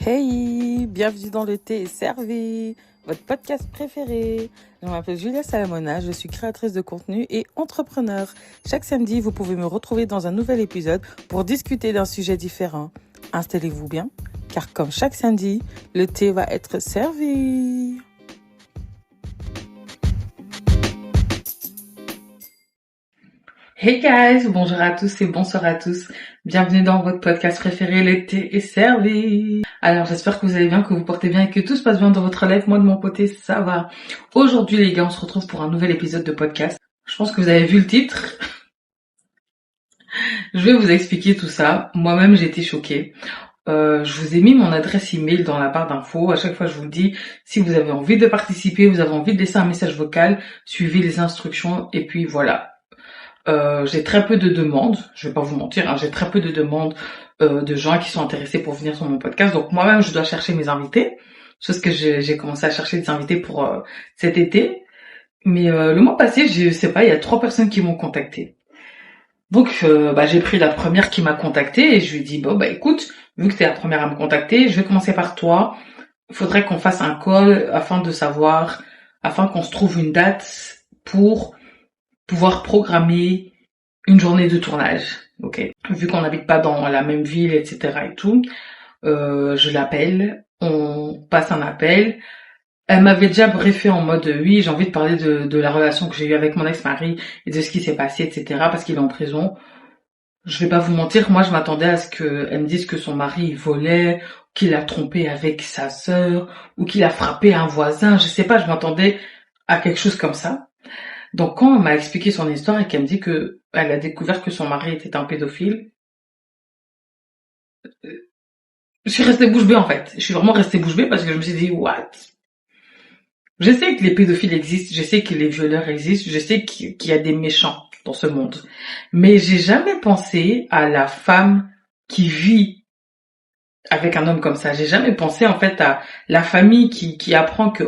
Hey, bienvenue dans Le thé est servi, votre podcast préféré. Je m'appelle Julia Salamona, je suis créatrice de contenu et entrepreneur. Chaque samedi, vous pouvez me retrouver dans un nouvel épisode pour discuter d'un sujet différent. Installez-vous bien, car comme chaque samedi, le thé va être servi. Hey guys, bonjour à tous et bonsoir à tous. Bienvenue dans votre podcast préféré, Le thé est servi. Alors j'espère que vous allez bien, que vous portez bien et que tout se passe bien dans votre life. Moi de mon côté, ça va. Aujourd'hui les gars, on se retrouve pour un nouvel épisode de podcast. Je pense que vous avez vu le titre. Je vais vous expliquer tout ça. Moi-même j'ai été choquée. Je vous ai mis mon adresse email dans la barre d'infos. À chaque fois, je vous le dis, si vous avez envie de participer, vous avez envie de laisser un message vocal, suivez les instructions et puis voilà. J'ai très peu de demandes, je vais pas vous mentir, hein, j'ai très peu de demandes de gens qui sont intéressés pour venir sur mon podcast. Donc moi-même, je dois chercher mes invités. Chose que j'ai commencé à chercher des invités pour cet été. Mais le mois passé, je sais pas, il y a 3 personnes qui m'ont contacté. Donc j'ai pris la première qui m'a contacté et je lui ai dit bon écoute, vu que t'es la première à me contacter, je vais commencer par toi. Il faudrait qu'on fasse un call afin qu'on se trouve une date pour pouvoir programmer une journée de tournage, ok. Vu qu'on n'habite pas dans la même ville, etc. et tout, je l'appelle, on passe un appel. Elle m'avait déjà briefé en mode oui, j'ai envie de parler de la relation que j'ai eue avec mon ex-mari et de ce qui s'est passé, etc. parce qu'il est en prison. Je vais pas vous mentir, moi je m'attendais à ce qu'elle me dise que son mari il volait, qu'il a trompé avec sa sœur, ou qu'il a frappé un voisin, je sais pas, je m'attendais à quelque chose comme ça. Donc quand elle m'a expliqué son histoire et qu'elle me dit que elle a découvert que son mari était un pédophile, je suis restée bouche bée en fait. Je suis vraiment restée bouche bée parce que je me suis dit what? Je sais que les pédophiles existent, je sais que les violeurs existent, je sais qu'il y a des méchants dans ce monde. Mais j'ai jamais pensé à la femme qui vit avec un homme comme ça. J'ai jamais pensé en fait à la famille qui apprend que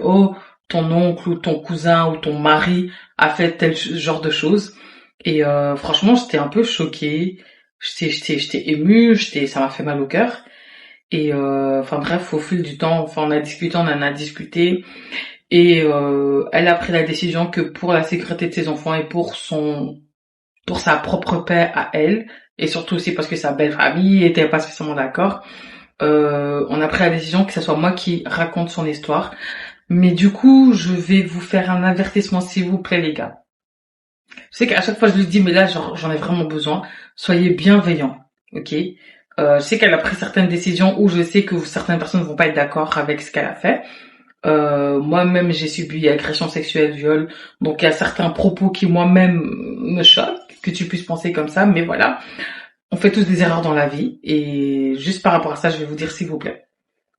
ton oncle ou ton cousin ou ton mari a fait tel genre de choses. Et franchement, j'étais un peu choquée, j'étais émue, ça m'a fait mal au cœur. Et enfin bref, au fil du temps, enfin on en a discuté, et elle a pris la décision que pour la sécurité de ses enfants et pour sa propre paix à elle, et surtout aussi parce que sa belle famille était pas spécialement d'accord, on a pris la décision que ce soit moi qui raconte son histoire. Mais du coup, je vais vous faire un avertissement s'il vous plaît les gars. Je sais qu'à chaque fois je lui dis mais là j'en ai vraiment besoin. Soyez bienveillants, ok. Je sais qu'elle a pris certaines décisions où je sais que certaines personnes vont pas être d'accord avec ce qu'elle a fait. Moi-même j'ai subi agression sexuelle, viol, donc il y a certains propos qui moi-même me choquent, que tu puisses penser comme ça, mais voilà. On fait tous des erreurs dans la vie et juste par rapport à ça, je vais vous dire s'il vous plaît.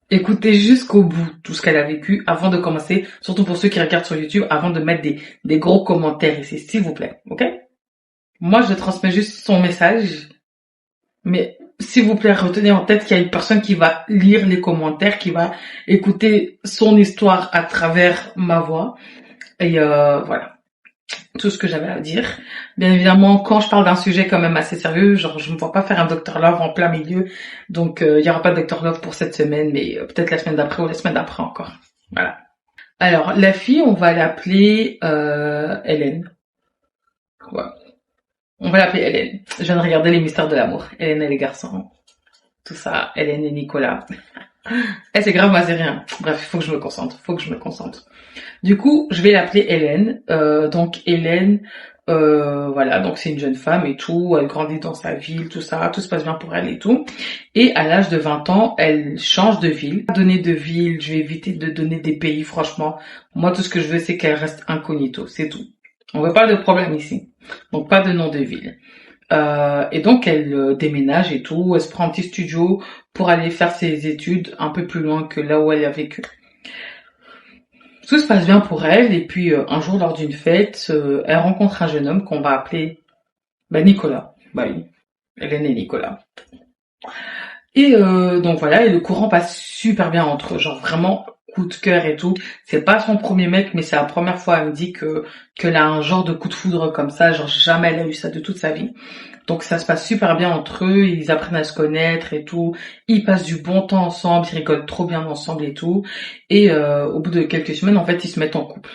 Écoutez jusqu'au bout tout ce qu'elle a vécu avant de commencer, surtout pour ceux qui regardent sur YouTube, avant de mettre des gros commentaires ici, s'il vous plaît, ok? Moi, je transmets juste son message, mais s'il vous plaît, retenez en tête qu'il y a une personne qui va lire les commentaires, qui va écouter son histoire à travers ma voix. Et voilà, tout ce que j'avais à dire. Bien évidemment, quand je parle d'un sujet quand même assez sérieux, genre je me vois pas faire un Dr Love en plein milieu, donc il y aura pas de Dr Love pour cette semaine, mais peut-être la semaine d'après ou la semaine d'après encore. Voilà. Alors la fille, on va l'appeler Hélène. Ouais. On va l'appeler Hélène. Je viens de regarder Les Mystères de l'amour. Hélène et les garçons. Tout ça, Hélène et Nicolas. C'est grave, moi c'est rien. Bref, faut que je me concentre. Du coup, je vais l'appeler Hélène. Donc Hélène, voilà, donc c'est une jeune femme et tout, elle grandit dans sa ville, tout ça, tout se passe bien pour elle et tout. Et à l'âge de 20 ans, elle change de ville. Donner de ville, je vais éviter de donner des pays, franchement. Moi, tout ce que je veux, c'est qu'elle reste incognito, c'est tout. On veut pas de problème ici. Donc pas de nom de ville. Et donc elle déménage et tout, elle se prend un petit studio pour aller faire ses études un peu plus loin que là où elle a vécu. Tout se passe bien pour elle et puis un jour lors d'une fête, elle rencontre un jeune homme qu'on va appeler Nicolas. Bah oui, Hélène et Nicolas. Et donc voilà, et le courant passe super bien entre eux, genre vraiment coup de cœur et tout. C'est pas son premier mec, mais c'est la première fois, elle me dit qu'elle a un genre de coup de foudre comme ça, genre jamais elle a eu ça de toute sa vie. Donc ça se passe super bien entre eux, ils apprennent à se connaître et tout, ils passent du bon temps ensemble, ils rigolent trop bien ensemble et tout. Et au bout de quelques semaines, en fait, ils se mettent en couple.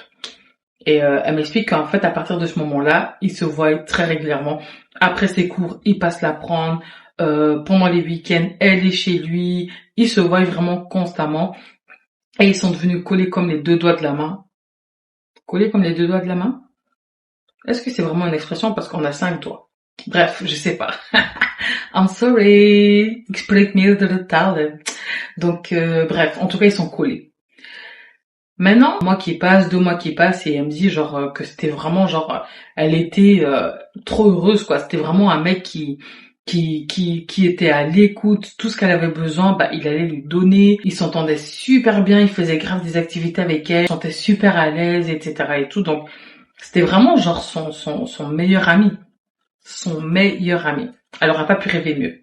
Et elle m'explique qu'en fait, à partir de ce moment-là, ils se voient très régulièrement. Après ses cours, ils passent la prendre. Pendant les week-ends, elle est chez lui. Ils se voient vraiment constamment. Et ils sont devenus collés comme les deux doigts de la main. Collés comme les deux doigts de la main? Est-ce que c'est vraiment une expression parce qu'on a 5 doigts? Bref, je sais pas. I'm sorry. Explique mir de detalhe. Donc, bref, en tout cas, ils sont collés. Maintenant, un mois qui passe, 2 mois qui passent, et elle me dit genre que c'était vraiment genre, elle était trop heureuse quoi. C'était vraiment un mec qui était à l'écoute, tout ce qu'elle avait besoin, bah il allait lui donner. Ils s'entendaient super bien, il faisait grave des activités avec elle, il se sentait super à l'aise, etc. et tout. Donc c'était vraiment genre son meilleur ami, son meilleur ami. Elle aurait pas pu rêver mieux.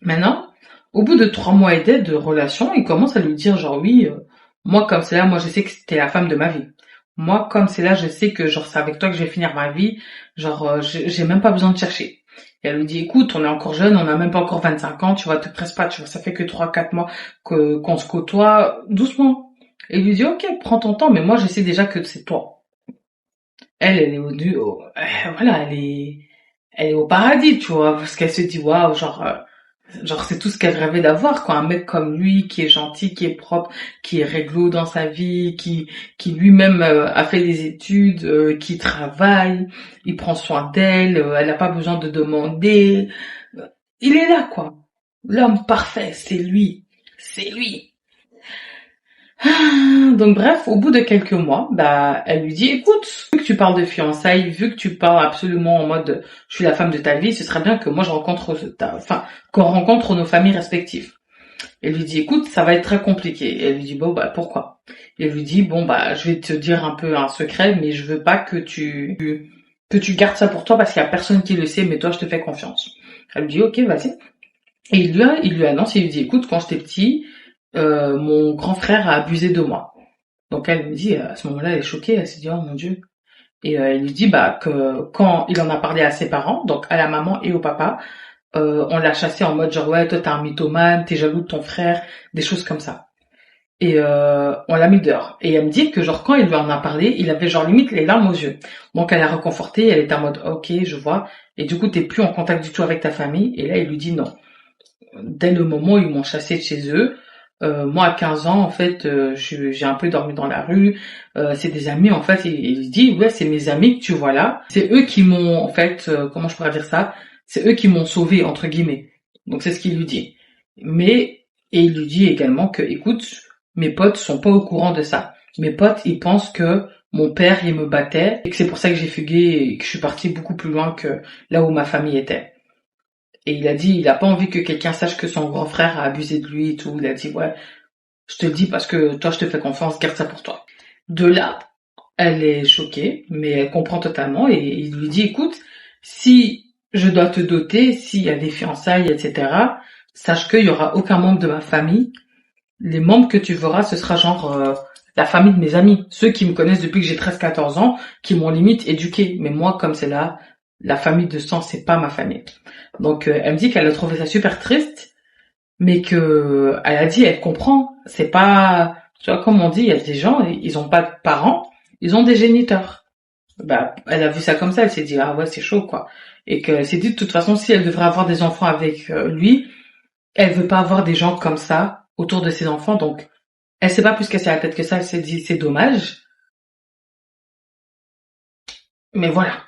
Maintenant, au bout de 3 mois et demi de relation, il commence à lui dire genre oui, moi comme c'est là, moi je sais que c'était la femme de ma vie. Moi comme c'est là, je sais que genre c'est avec toi que je vais finir ma vie. Genre j'ai même pas besoin de chercher. Et elle lui dit écoute, on est encore jeune, on n'a même pas encore 25 ans, tu vois, te presse pas, tu vois, ça fait que 3 4 mois qu'on se côtoie doucement. Et il lui dit ok, prends ton temps, mais moi je sais déjà que c'est toi. Elle est voilà, elle est au paradis, tu vois, parce qu'elle se dit waouh, genre c'est tout ce qu'elle rêvait d'avoir quoi, un mec comme lui qui est gentil, qui est propre, qui est réglo dans sa vie, qui lui-même a fait des études, qui travaille, il prend soin d'elle, elle n'a pas besoin de demander. Il est là quoi. L'homme parfait, c'est lui. C'est lui. Donc bref, au bout de quelques mois, bah elle lui dit écoute, vu que tu parles de fiançailles, vu que tu parles absolument en mode je suis la femme de ta vie, ce serait bien que moi je rencontre qu'on rencontre nos familles respectives. Elle lui dit écoute, ça va être très compliqué. Et elle lui dit bon bah pourquoi? Elle lui dit bon bah je vais te dire un peu un secret, mais je veux pas que tu gardes ça pour toi parce qu'il y a personne qui le sait, mais toi je te fais confiance. Elle lui dit ok vas-y. Et il lui annonce, il lui dit écoute, quand j'étais petit, mon grand frère a abusé de moi. Donc elle me dit, à ce moment-là, elle est choquée, elle s'est dit, oh mon Dieu. Et elle lui dit bah que quand il en a parlé à ses parents, donc à la maman et au papa, on l'a chassé en mode genre ouais, toi t'es un mythomane, t'es jaloux de ton frère, des choses comme ça. Et on l'a mis dehors. Et elle me dit que genre quand il lui en a parlé, il avait genre limite les larmes aux yeux. Donc elle l'a réconforté, elle était en mode ok, je vois. Et du coup t'es plus en contact du tout avec ta famille. Et là il lui dit non. Dès le moment où ils m'ont chassé de chez eux, moi à 15 ans en fait j'ai un peu dormi dans la rue, c'est des amis en fait, il dit ouais c'est mes amis que tu vois là, c'est eux qui m'ont en fait comment je pourrais dire ça, c'est eux qui m'ont sauvé entre guillemets. Donc c'est ce qu'il lui dit. Mais et il lui dit également que écoute, mes potes sont pas au courant de ça. Mes potes ils pensent que mon père il me battait et que c'est pour ça que j'ai fugué et que je suis partie beaucoup plus loin que là où ma famille était. Et il a dit, il a pas envie que quelqu'un sache que son grand frère a abusé de lui et tout. Il a dit, ouais, je te le dis parce que toi, je te fais confiance, garde ça pour toi. De là, elle est choquée, mais elle comprend totalement et il lui dit, écoute, si je dois te doter, s'il y a des fiançailles, etc., sache qu'il y aura aucun membre de ma famille. Les membres que tu verras, ce sera genre la famille de mes amis, ceux qui me connaissent depuis que j'ai 13-14 ans, qui m'ont limite éduqué. Mais moi, comme c'est là, la famille de sang, c'est pas ma famille. Donc elle me dit qu'elle a trouvé ça super triste, mais que elle a dit elle comprend. C'est pas, tu vois comme on dit, il y a des gens, ils ont pas de parents, ils ont des géniteurs. Bah elle a vu ça comme ça, elle s'est dit ah ouais c'est chaud quoi. Et qu'elle s'est dit de toute façon si elle devrait avoir des enfants avec lui, elle veut pas avoir des gens comme ça autour de ses enfants. Donc elle s'est pas plus cassé la tête que ça. Elle s'est dit c'est dommage, mais voilà.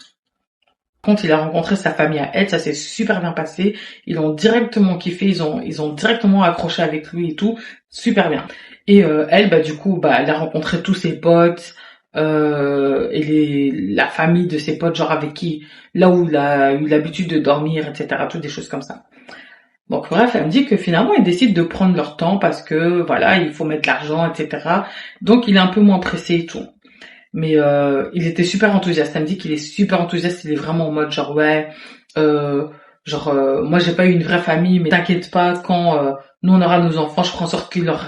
Quand il a rencontré sa famille à elle, ça s'est super bien passé. Ils ont directement kiffé, ils ont directement accroché avec lui et tout, super bien. Et elle, bah du coup, bah elle a rencontré tous ses potes et la famille de ses potes, genre avec qui, là où il a eu l'habitude de dormir, etc. Toutes des choses comme ça. Donc bref, elle me dit que finalement ils décident de prendre leur temps parce que voilà, il faut mettre de l'argent, etc. Donc il est un peu moins pressé et tout. Mais il était super enthousiaste. Elle me dit qu'il est super enthousiaste. Il est vraiment en mode genre ouais, euh, Genre, moi j'ai pas eu une vraie famille, mais t'inquiète pas, quand nous on aura nos enfants, je ferai en sorte qu'il leur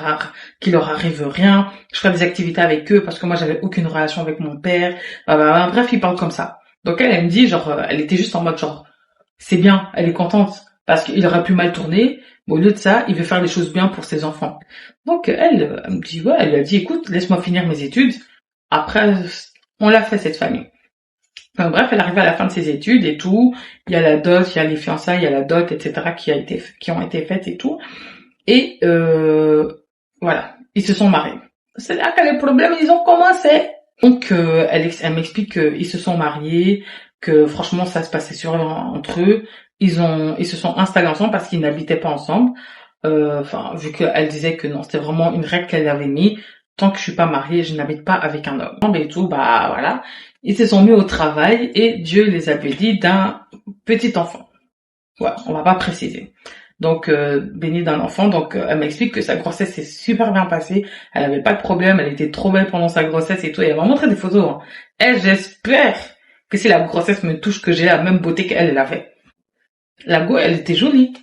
arrive rien. Je ferai des activités avec eux parce que moi j'avais aucune relation avec mon père. Bref, il parle comme ça. Donc elle me dit, genre, elle était juste en mode genre, c'est bien, elle est contente parce qu'il aurait pu mal tourner, mais au lieu de ça, il veut faire les choses bien pour ses enfants. Donc elle me dit, ouais, elle lui a dit, écoute, laisse-moi finir mes études. Après, on l'a fait cette famille. Enfin, bref, elle arrive à la fin de ses études et tout. Il y a la dot, il y a les fiançailles, il y a la dot, etc. qui ont été faites et tout. Et voilà, ils se sont mariés. C'est là que les problèmes ils ont commencé. Donc elle m'explique qu'ils se sont mariés, que franchement ça se passait sur entre eux. Ils se sont installés ensemble parce qu'ils n'habitaient pas ensemble. Enfin, vu qu'elle disait que non, c'était vraiment une règle qu'elle avait mis. Tant que je suis pas mariée, je n'habite pas avec un homme. Et tout, bah voilà. Ils se sont mis au travail et Dieu les avait dit d'un petit enfant. Ouais, on va pas préciser. Donc, bénie d'un enfant. Donc, elle m'explique que sa grossesse s'est super bien passée. Elle avait pas de problème. Elle était trop belle pendant sa grossesse et tout. Et elle m'a montré des photos. Hein. Et j'espère que si la grossesse me touche, que j'ai la même beauté qu'elle avait. La go, elle était jolie.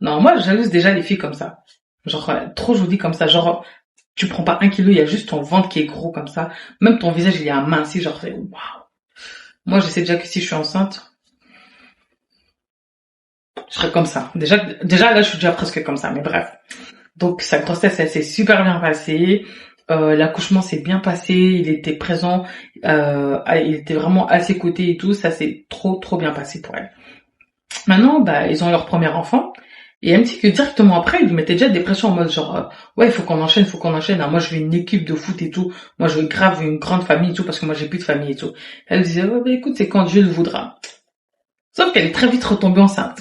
Non, moi, je jalouse déjà les filles comme ça. Genre, trop jolie comme ça. Genre, tu prends pas 1 kilo, il y a juste ton ventre qui est gros comme ça. Même ton visage, il est aminci. Genre, waouh. Moi, je sais déjà que si je suis enceinte, je serais comme ça. Déjà là, je suis déjà presque comme ça. Mais bref. Donc, sa grossesse, elle s'est super bien passée. L'accouchement s'est bien passé. Il était présent. Il était vraiment à ses côtés et tout. Ça s'est trop bien passé pour elle. Maintenant, bah, ils ont leur premier enfant. Et elle me dit que directement après, ils lui mettaient déjà des pressions en mode genre, ouais, il faut qu'on enchaîne, faut qu'on enchaîne. Alors, moi, je veux une équipe de foot et tout. Moi, je veux grave une grande famille et tout, parce que moi, j'ai plus de famille et tout. Elle disait, ouais, bah, écoute, c'est quand Dieu le voudra. Sauf qu'elle est très vite retombée enceinte.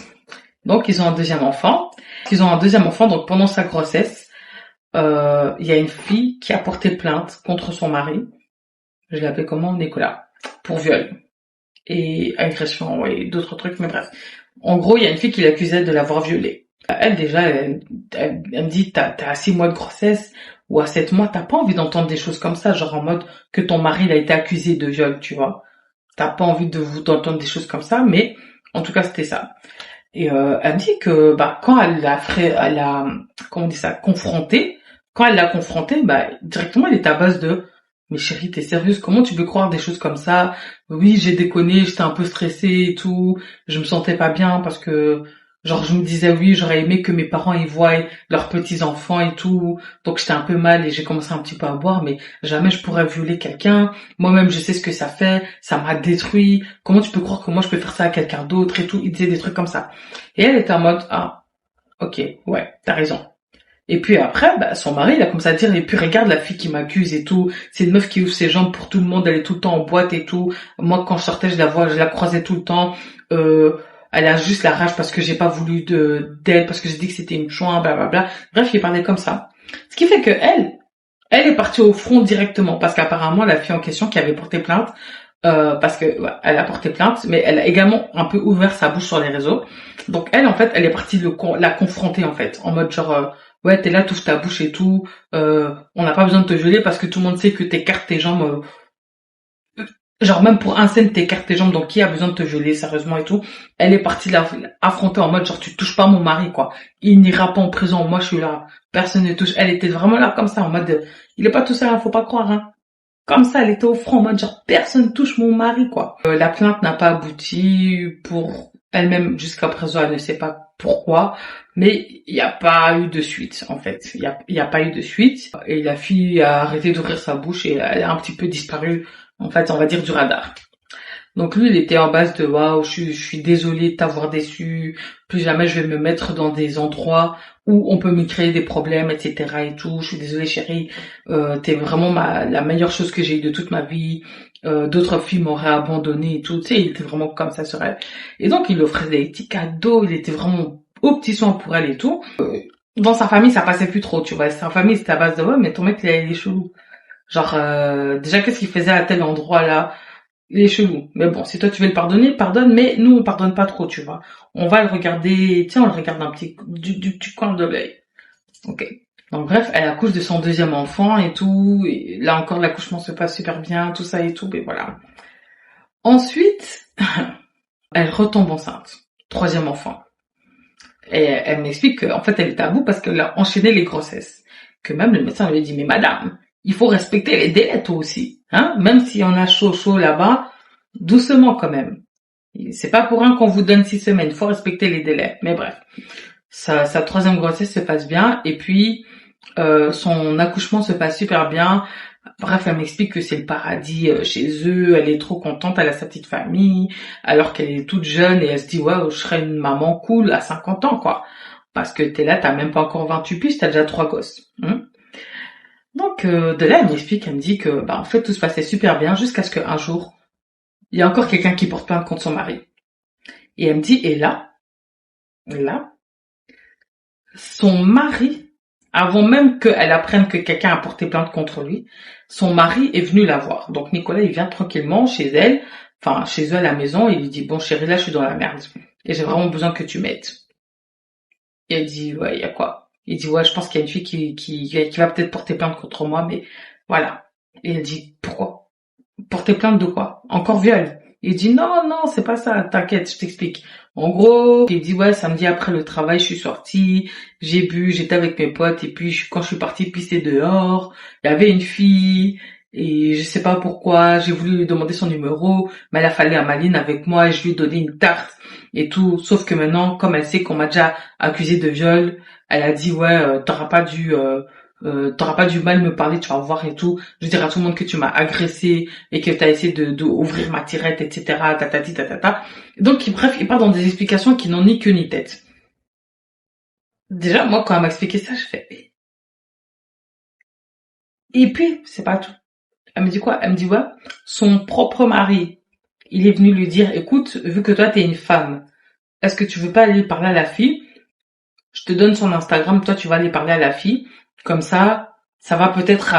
Donc, ils ont un deuxième enfant. Ils ont un deuxième enfant, donc pendant sa grossesse, il y a une fille qui a porté plainte contre son mari. Je l'ai appelé comment? Nicolas. Pour viol. Et agression, ouais, d'autres trucs, mais bref. En gros, il y a une fille qui l'accusait de l'avoir violée. Elle, déjà, elle me dit, t'as à 6 mois de grossesse ou à 7 mois, t'as pas envie d'entendre des choses comme ça, genre en mode que ton mari il a été accusé de viol, tu vois. T'as pas envie d'entendre des choses comme ça, mais en tout cas, c'était ça. Et elle me dit que bah quand comment on dit ça, confronté, quand elle l'a confronté, bah directement elle était à base de mais chérie, t'es sérieuse? Comment tu peux croire des choses comme ça? Oui, j'ai déconné, j'étais un peu stressée et tout, je me sentais pas bien parce que genre je me disais oui, j'aurais aimé que mes parents y voient leurs petits enfants et tout, donc j'étais un peu mal et j'ai commencé un petit peu à boire, mais jamais je pourrais violer quelqu'un. Moi-même, je sais ce que ça fait, ça m'a détruit. Comment tu peux croire que moi je peux faire ça à quelqu'un d'autre et tout? Il disait des trucs comme ça. Et elle était en mode, ah, ok, ouais, t'as raison. Et puis après, bah, son mari, il a commencé à dire, et puis regarde la fille qui m'accuse et tout, c'est une meuf qui ouvre ses jambes pour tout le monde, elle est tout le temps en boîte et tout. Moi, quand je sortais, je la croisais tout le temps. Elle a juste la rage parce que j'ai pas voulu d'elle, parce que j'ai dit que c'était une chouin, blablabla. Bref, il parlait comme ça. Ce qui fait que elle est partie au front directement, parce qu'apparemment, la fille en question qui avait porté plainte, parce que ouais, elle a porté plainte, mais elle a également un peu ouvert sa bouche sur les réseaux. Donc elle, en fait, elle est partie la confronter en fait, en mode genre ouais, t'es là, touche ta bouche et tout. On n'a pas besoin de te violer parce que tout le monde sait que t'écartes tes jambes. Genre même pour un scène, t'écartes tes jambes, donc qui a besoin de te violer sérieusement et tout. Elle est partie affronter en mode genre tu touches pas mon mari quoi. Il n'ira pas en prison, moi je suis là, personne ne touche. Elle était vraiment là comme ça en mode il est pas tout seul, faut pas croire hein. Comme ça, elle était au front en mode genre personne touche mon mari quoi. La plainte n'a pas abouti pour elle-même jusqu'à présent, elle ne sait pas pourquoi, mais il n'y a pas eu de suite en fait. Il y a pas eu de suite et la fille a arrêté d'ouvrir sa bouche et elle a un petit peu disparu en fait, on va dire du radar. Donc lui, il était en base de waouh, je suis désolée de t'avoir déçu. Plus jamais je vais me mettre dans des endroits où on peut me créer des problèmes, etc. et tout. Je suis désolée, chérie. T'es vraiment la meilleure chose que j'ai eue de toute ma vie. D'autres filles m'auraient abandonné et tout. Tu sais, il était vraiment comme ça sur elle. Et donc, il offrait des petits cadeaux. Il était vraiment au petit soin pour elle et tout. Dans sa famille, ça passait plus trop, tu vois. Sa famille, c'était à base de ouais, mais ton mec, il est chelou. Genre, déjà, qu'est-ce qu'il faisait à tel endroit là? Il est chelou. Mais bon, si toi tu veux le pardonner, pardonne, mais nous on pardonne pas trop, tu vois. On va le regarder, tiens, on le regarde un petit, du coin de l'œil. Ok. Donc bref, elle accouche de son deuxième enfant et tout, et là encore l'accouchement se passe super bien, tout ça et tout, mais voilà. Ensuite, elle retombe enceinte. troisième enfant. Et elle m'explique qu'en fait, elle est à bout parce qu'elle a enchaîné les grossesses. Que même le médecin lui a dit, mais madame, il faut respecter les délais toi aussi. Hein? Même si on a chaud là-bas, doucement quand même. C'est pas pour rien qu'on vous donne 6 semaines, il faut respecter les délais. Mais bref, sa troisième grossesse se passe bien et puis son accouchement se passe super bien. Bref, elle m'explique que c'est le paradis chez eux, elle est trop contente, elle a sa petite famille, alors qu'elle est toute jeune et elle se dit ouais, je serais une maman cool à 50 ans quoi. Parce que t'es là, t'as même pas encore 28 piges, t'as déjà 3 gosses. Donc de là, elle m'explique, elle me dit que en fait tout se passait super bien jusqu'à ce qu'un jour, il y a encore quelqu'un qui porte plainte contre son mari. Et elle me dit, et là, son mari, avant même qu'elle apprenne que quelqu'un a porté plainte contre lui, son mari est venu la voir. Donc Nicolas, il vient tranquillement chez elle, enfin chez eux à la maison, et il lui dit, bon chérie, là je suis dans la merde, et j'ai vraiment besoin que tu m'aides. Et elle dit, ouais, il y a quoi? Il dit, ouais, je pense qu'il y a une fille qui va peut-être porter plainte contre moi, mais voilà. Et elle dit, pourquoi? Porter plainte de quoi? Encore viol? Il dit, non, non, c'est pas ça, t'inquiète, je t'explique. En gros, il dit, ouais, samedi après le travail, je suis sortie, j'ai bu, j'étais avec mes potes, et puis quand je suis partie pisser dehors, il y avait une fille, et je sais pas pourquoi, j'ai voulu lui demander son numéro, mais elle a fallu à Maline avec moi, et je lui ai donné une tarte, et tout, sauf que maintenant, comme elle sait qu'on m'a déjà accusé de viol, elle a dit, ouais, t'auras pas dû mal me parler, tu vas voir et tout, je dirai à tout le monde que tu m'as agressé, et que t'as essayé de ouvrir ma tirette, etc., tatati, tatata. Donc, bref, il part dans des explications qui n'ont ni queue ni tête. Déjà, moi, quand elle m'a expliqué ça, je fais, et puis, c'est pas tout. Elle me dit quoi? Elle me dit, ouais, son propre mari, il est venu lui dire, écoute, vu que toi, t'es une femme, est-ce que tu veux pas aller parler à la fille? Je te donne son Instagram, toi, tu vas aller parler à la fille. Comme ça va peut-être,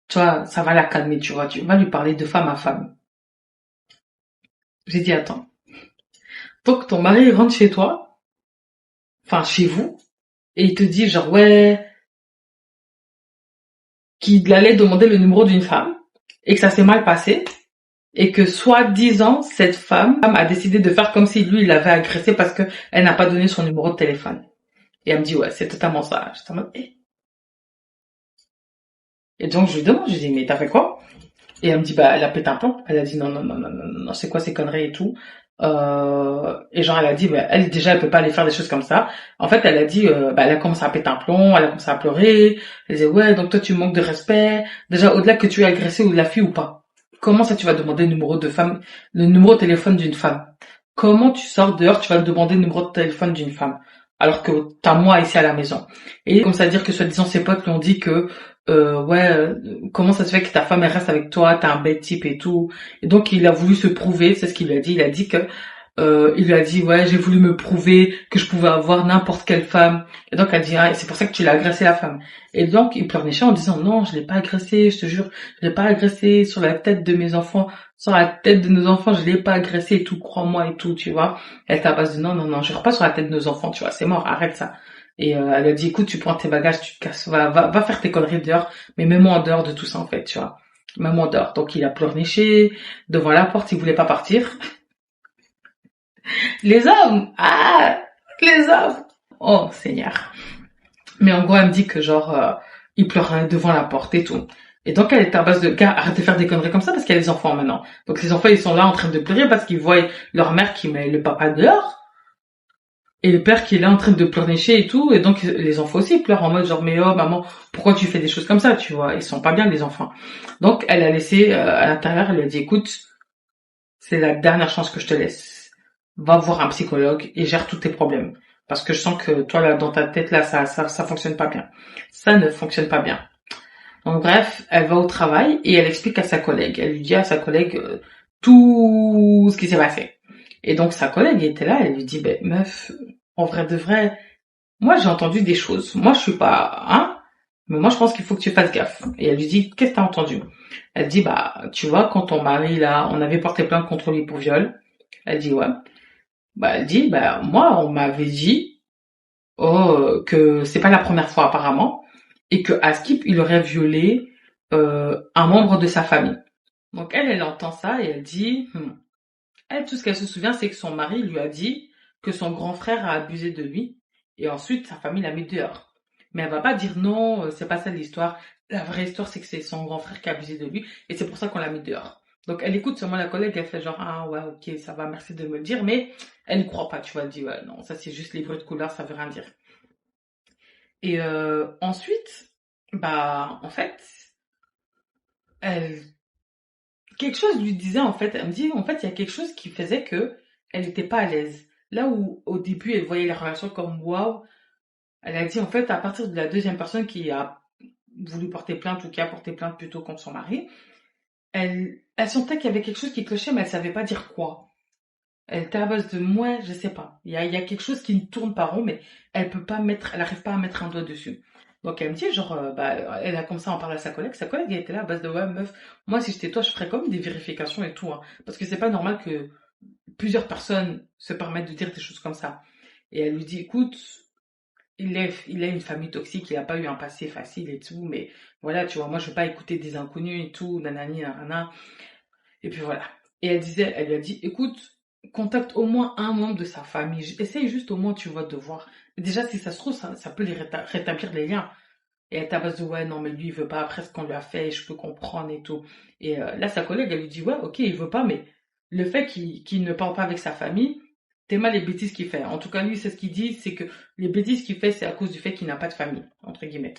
tu vois, ça va la calmer, tu vois. Tu vas lui parler de femme à femme. J'ai dit, attends. Donc, ton mari il rentre chez toi, enfin, chez vous, et il te dit, genre, ouais, qu'il allait demander le numéro d'une femme, et que ça s'est mal passé, et que, soi-disant, cette femme a décidé de faire comme si lui, il l'avait agressé parce que elle n'a pas donné son numéro de téléphone. Et elle me dit, ouais, c'est totalement ça. J'étais en mode, eh. Et donc, je lui demande, je lui dis, mais t'as fait quoi? Et elle me dit, bah, elle a pété un plomb. Elle a dit, non, non, non, non, non, non, c'est quoi ces conneries et tout. Et genre, elle a dit, bah, elle, déjà, elle peut pas aller faire des choses comme ça. En fait, elle a dit, bah, elle a commencé à péter un plomb, elle a commencé à pleurer. Elle disait, ouais, donc toi, tu manques de respect. Déjà, au-delà que tu es agressé ou de la fille ou pas. Comment ça, tu vas demander le numéro de femme, le numéro de téléphone d'une femme? Comment tu sors dehors, tu vas demander le numéro de téléphone d'une femme? Alors que t'as moi ici à la maison. Et comme ça dire que soi-disant ses potes lui ont dit que ouais, comment ça se fait que ta femme elle reste avec toi, t'es un bel type et tout. Et donc il a voulu se prouver, c'est ce qu'il lui a dit. Il a dit que il lui a dit ouais, j'ai voulu me prouver que je pouvais avoir n'importe quelle femme. Et donc elle dit ah, c'est pour ça que tu l'as agressé la femme. Et donc il pleurnichait en disant non, je l'ai pas agressé, je te jure, je l'ai pas agressé sur la tête de mes enfants, sur la tête de nos enfants, je l'ai pas agressé et tout, crois-moi et tout, tu vois. Elle tabasse de non non non, je pas sur la tête de nos enfants, tu vois, c'est mort, arrête ça. Et elle a dit, écoute, tu prends tes bagages, tu te casses, va faire tes conneries dehors, mais mets-moi en dehors de tout ça, en fait, tu vois. Mets-moi en dehors. Donc, il a pleurniché devant la porte, il voulait pas partir. Les hommes! Ah! Les hommes! Oh, Seigneur. Mais en gros, elle me dit que genre, il pleurait devant la porte et tout. Et donc, elle était à base de, gars, arrête de faire des conneries comme ça parce qu'il y a des enfants maintenant. Donc, les enfants, ils sont là en train de pleurer parce qu'ils voient leur mère qui met le papa dehors. Et le père qui est là en train de pleurnicher et tout, et donc les enfants aussi pleurent en mode genre mais oh maman, pourquoi tu fais des choses comme ça, tu vois, ils sont pas bien les enfants. Donc elle a laissé à l'intérieur, elle lui a dit écoute, c'est la dernière chance que je te laisse. Va voir un psychologue et gère tous tes problèmes. Parce que je sens que toi là dans ta tête là ça fonctionne pas bien. Ça ne fonctionne pas bien. Donc bref, elle va au travail et elle explique à sa collègue. Elle lui dit à sa collègue tout ce qui s'est passé. Et donc sa collègue était là, elle lui dit ben meuf, en vrai de vrai, moi j'ai entendu des choses. Moi je suis pas hein, mais moi je pense qu'il faut que tu fasses gaffe. Et elle lui dit qu'est-ce que t'as entendu? Elle dit bah tu vois quand ton mari là, on avait porté plainte contre lui pour viol. Elle dit ouais. Bah elle dit bah moi on m'avait dit que c'est pas la première fois apparemment et que Askip il aurait violé un membre de sa famille. Donc elle entend ça et elle dit elle tout ce qu'elle se souvient c'est que son mari lui a dit que son grand frère a abusé de lui et ensuite sa famille l'a mis dehors. Mais elle va pas dire non, c'est pas ça l'histoire. La vraie histoire, c'est que c'est son grand frère qui a abusé de lui et c'est pour ça qu'on l'a mis dehors. Donc elle écoute seulement la collègue, elle fait genre ah ouais ok ça va merci de me le dire, mais elle n'y croit pas, tu vois, elle dit ouais non ça c'est juste les bruits de couleur, ça veut rien dire. Et ensuite, bah en fait, elle quelque chose lui disait en fait, elle me dit en fait il y a quelque chose qui faisait que elle n'était pas à l'aise. Là où au début elle voyait la relation comme waouh, elle a dit en fait à partir de la deuxième personne qui a voulu porter plainte ou qui a porté plainte plutôt contre son mari, elle sentait qu'il y avait quelque chose qui clochait mais elle savait pas dire quoi. Elle était à base de moi, je sais pas. Il y a quelque chose qui ne tourne pas rond mais elle arrive pas à mettre un doigt dessus. Donc elle me dit genre bah elle a commencé à en parler à sa collègue elle était là à base de ouais meuf, moi si j'étais toi je ferais comme des vérifications et tout hein, parce que c'est pas normal que plusieurs personnes se permettent de dire des choses comme ça. Et elle lui dit, écoute, il a une famille toxique, il a pas eu un passé facile et tout, mais voilà, tu vois, moi je veux pas écouter des inconnus et tout, nanani, nanana. Et puis voilà. Et elle lui a dit, écoute, contacte au moins un membre de sa famille. Essaye juste au moins, tu vois, de voir. Déjà, si ça se trouve, ça peut les rétablir les liens. Et elle tabasse de ouais, non, mais lui, il veut pas après ce qu'on lui a fait, je peux comprendre et tout. Et là, sa collègue, elle lui dit, ouais, ok, il veut pas, mais le fait qu'il ne parle pas avec sa famille, t'es mal les bêtises qu'il fait. En tout cas, lui, c'est ce qu'il dit, c'est que les bêtises qu'il fait, c'est à cause du fait qu'il n'a pas de famille, entre guillemets.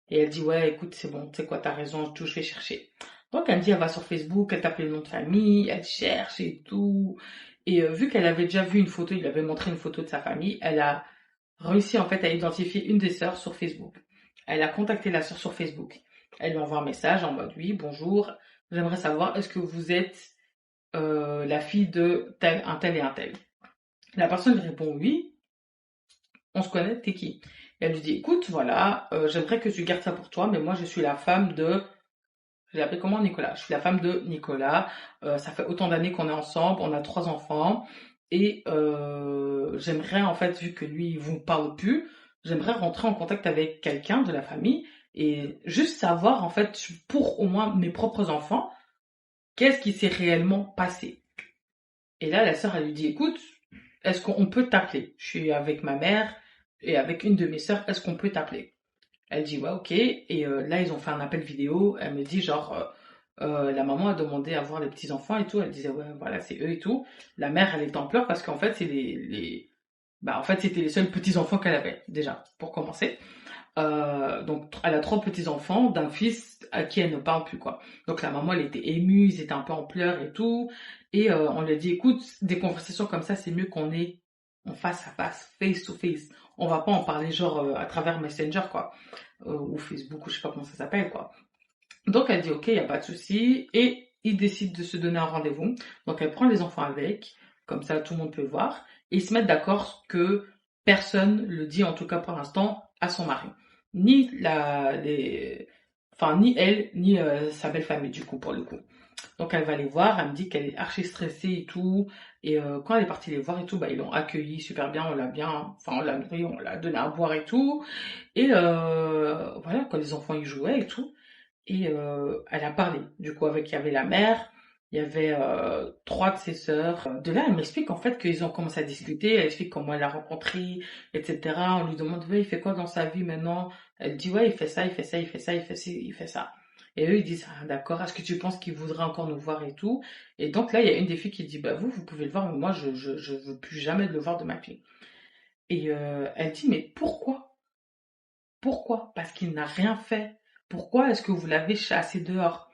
Et elle dit, ouais, écoute, c'est bon, tu sais quoi, t'as raison, tout, je vais chercher. Donc, elle me dit, elle va sur Facebook, elle tape le nom de famille, elle cherche et tout. Et vu qu'elle avait déjà vu une photo, il avait montré une photo de sa famille, elle a réussi en fait à identifier une des sœurs sur Facebook. Elle a contacté la sœur sur Facebook. Elle lui envoie un message en mode oui, bonjour, j'aimerais savoir est-ce que vous êtes la fille de tel et un tel. La personne lui répond oui, on se connaît, t'es qui? Et elle lui dit écoute, voilà, j'aimerais que tu gardes ça pour toi, mais moi je suis la femme de. Je l'ai appelé comment Nicolas? Je suis la femme de Nicolas. Ça fait autant d'années qu'on est ensemble, on a 3 enfants. Et j'aimerais, en fait, vu que lui, il vous parle plus, j'aimerais rentrer en contact avec quelqu'un de la famille et juste savoir, en fait, pour au moins mes propres enfants, qu'est-ce qui s'est réellement passé. Et là, la sœur, elle lui dit, écoute, est-ce qu'on peut t'appeler? Je suis avec ma mère et avec une de mes sœurs, est-ce qu'on peut t'appeler? Elle dit ouais ok et là ils ont fait un appel vidéo. Elle me dit genre la maman a demandé à voir les petits enfants et tout. Elle disait ouais voilà c'est eux et tout. La mère elle était en pleurs parce qu'en fait c'est bah en fait c'était les seuls petits enfants qu'elle avait déjà pour commencer. Donc elle a 3 petits enfants d'un fils à qui elle ne parle plus quoi. Donc la maman elle était émue, ils étaient un peu en pleurs et tout. Et on lui a dit écoute des conversations comme ça c'est mieux qu'on ait en face à face to face. On va pas en parler genre à travers Messenger quoi ou Facebook ou je sais pas comment ça s'appelle quoi. Donc elle dit ok, il y a pas de souci et ils décident de se donner un rendez-vous. Donc elle prend les enfants avec, comme ça tout le monde peut voir et ils se mettent d'accord que personne le dit en tout cas pour l'instant à son mari, ni enfin ni elle ni sa belle famille du coup pour le coup. Donc elle va les voir, elle me dit qu'elle est archi stressée et tout. Et quand elle est partie les voir et tout, bah ils l'ont accueillie super bien, enfin on l'a nourri, on l'a donné à boire et tout. Et voilà, quand les enfants y jouaient et tout. Et elle a parlé. Du coup, il y avait la mère, il y avait 3 de ses sœurs. De là, elle m'explique en fait qu'ils ont commencé à discuter. Elle explique comment elle l'a rencontré, etc. On lui demande, ouais, il fait quoi dans sa vie maintenant? Elle dit, ouais, il fait ça, il fait ça, il fait ça, il fait ci, il fait ça. Et eux, ils disent, ah, d'accord, est-ce que tu penses qu'il voudrait encore nous voir et tout? Et donc là, il y a une des filles qui dit, bah vous pouvez le voir, mais moi, je veux plus jamais le voir de ma vie. Et elle dit, mais pourquoi? Pourquoi? Parce qu'il n'a rien fait. Pourquoi est-ce que vous l'avez chassé dehors?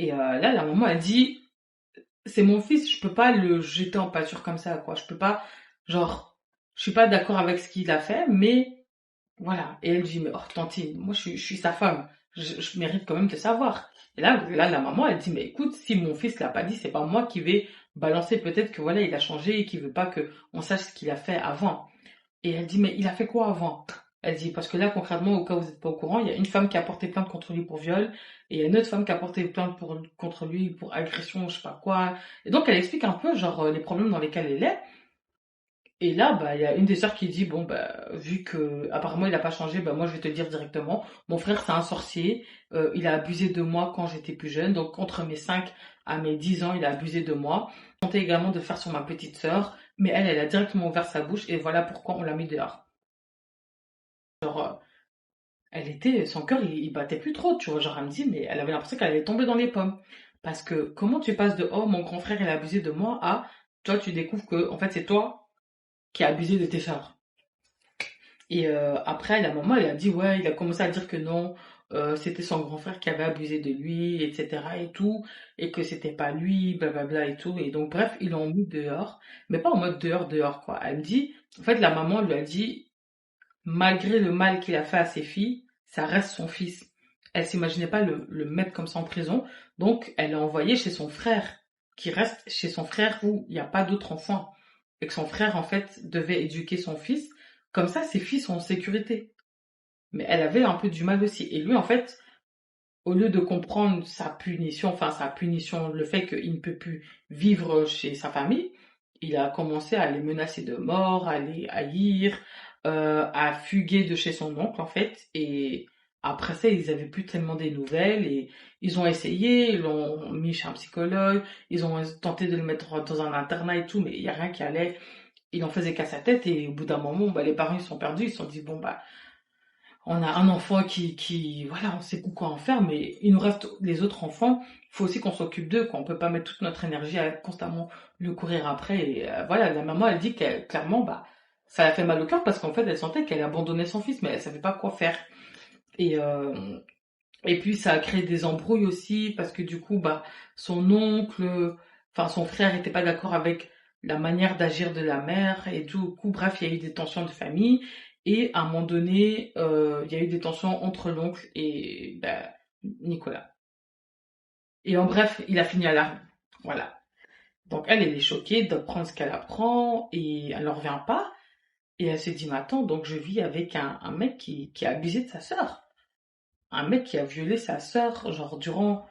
Et là, la maman, elle dit, c'est mon fils, je peux pas le jeter en pâture comme ça, quoi. Je peux pas, genre, je suis pas d'accord avec ce qu'il a fait, mais voilà. Et elle dit, mais oh, tantine, moi, je suis sa femme. Je mérite quand même de savoir. Et là, la maman, elle dit, mais écoute, si mon fils l'a pas dit, c'est pas moi qui vais balancer. Peut-être que voilà, il a changé et qu'il veut pas que on sache ce qu'il a fait avant. Et elle dit, mais il a fait quoi avant? Elle dit, parce que là, concrètement, au cas où vous n'êtes pas au courant, il y a une femme qui a porté plainte contre lui pour viol, et il y a une autre femme qui a porté plainte contre lui pour agression, je sais pas quoi. Et donc, elle explique un peu, genre, les problèmes dans lesquels elle est. Et là, bah, il y a une des sœurs qui dit, bon, bah, vu que, apparemment, il a pas changé, bah, moi, je vais te le dire directement. Mon frère, c'est un sorcier. Il a abusé de moi quand j'étais plus jeune. Donc, entre mes 5 à mes 10 ans, il a abusé de moi. tenté également de faire sur ma petite sœur, mais elle a directement ouvert sa bouche et voilà pourquoi on l'a mis dehors. Genre, son cœur, il battait plus trop, tu vois. Genre, elle me dit, mais elle avait l'impression qu'elle allait tomber dans les pommes. Parce que comment tu passes de, oh, mon grand frère, il a abusé de moi, à, toi, tu découvres que, en fait, c'est toi qui as abusé de tes sœurs. Et après, la maman, elle a dit, ouais, il a commencé à dire que non, c'était son grand frère qui avait abusé de lui, etc. et tout, et que c'était pas lui, blablabla et tout. Et donc, bref, ils l'ont mis dehors, mais pas en mode dehors, dehors, quoi. Elle me dit, en fait, la maman lui a dit, malgré le mal qu'il a fait à ses filles, ça reste son fils. Elle s'imaginait pas le mettre comme ça en prison, donc elle l'a envoyé chez son frère, qui reste chez son frère où il n'y a pas d'autres enfants. Et que son frère, en fait, devait éduquer son fils, comme ça ses filles sont en sécurité. Mais elle avait un peu du mal aussi. Et lui, en fait, au lieu de comprendre sa punition, le fait qu'il ne peut plus vivre chez sa famille, il a commencé à les menacer de mort, à les haïr, à fuguer de chez son oncle en fait. Et après ça, ils avaient plus tellement des nouvelles et ils ont essayé, ils l'ont mis chez un psychologue, ils ont tenté de le mettre dans un internat et tout, mais il y a rien qui allait. Il en faisait qu'à sa tête et au bout d'un moment, bah, les parents ils sont perdus, ils se sont dit bon bah on a un enfant voilà, on sait quoi en faire, mais il nous reste les autres enfants. Il faut aussi qu'on s'occupe d'eux, quoi. On peut pas mettre toute notre énergie à constamment le courir après. Et voilà, la maman, elle dit qu'elle, clairement, bah, ça l'a fait mal au cœur parce qu'en fait, elle sentait qu'elle abandonnait son fils, mais elle savait pas quoi faire. Et, euh, et puis, ça a créé des embrouilles aussi parce que du coup, bah, son oncle, enfin, son frère était pas d'accord avec la manière d'agir de la mère et du coup, bref, il y a eu des tensions de famille. Et à un moment donné, il y a eu des tensions entre l'oncle et bah, Nicolas. Et en bref, il a fini à la rue. Voilà. Donc elle est choquée d'apprendre ce qu'elle apprend et elle n'en revient pas. Et elle se dit, mais attends, donc je vis avec un mec qui a abusé de sa sœur. Un mec qui a violé sa sœur, genre durant...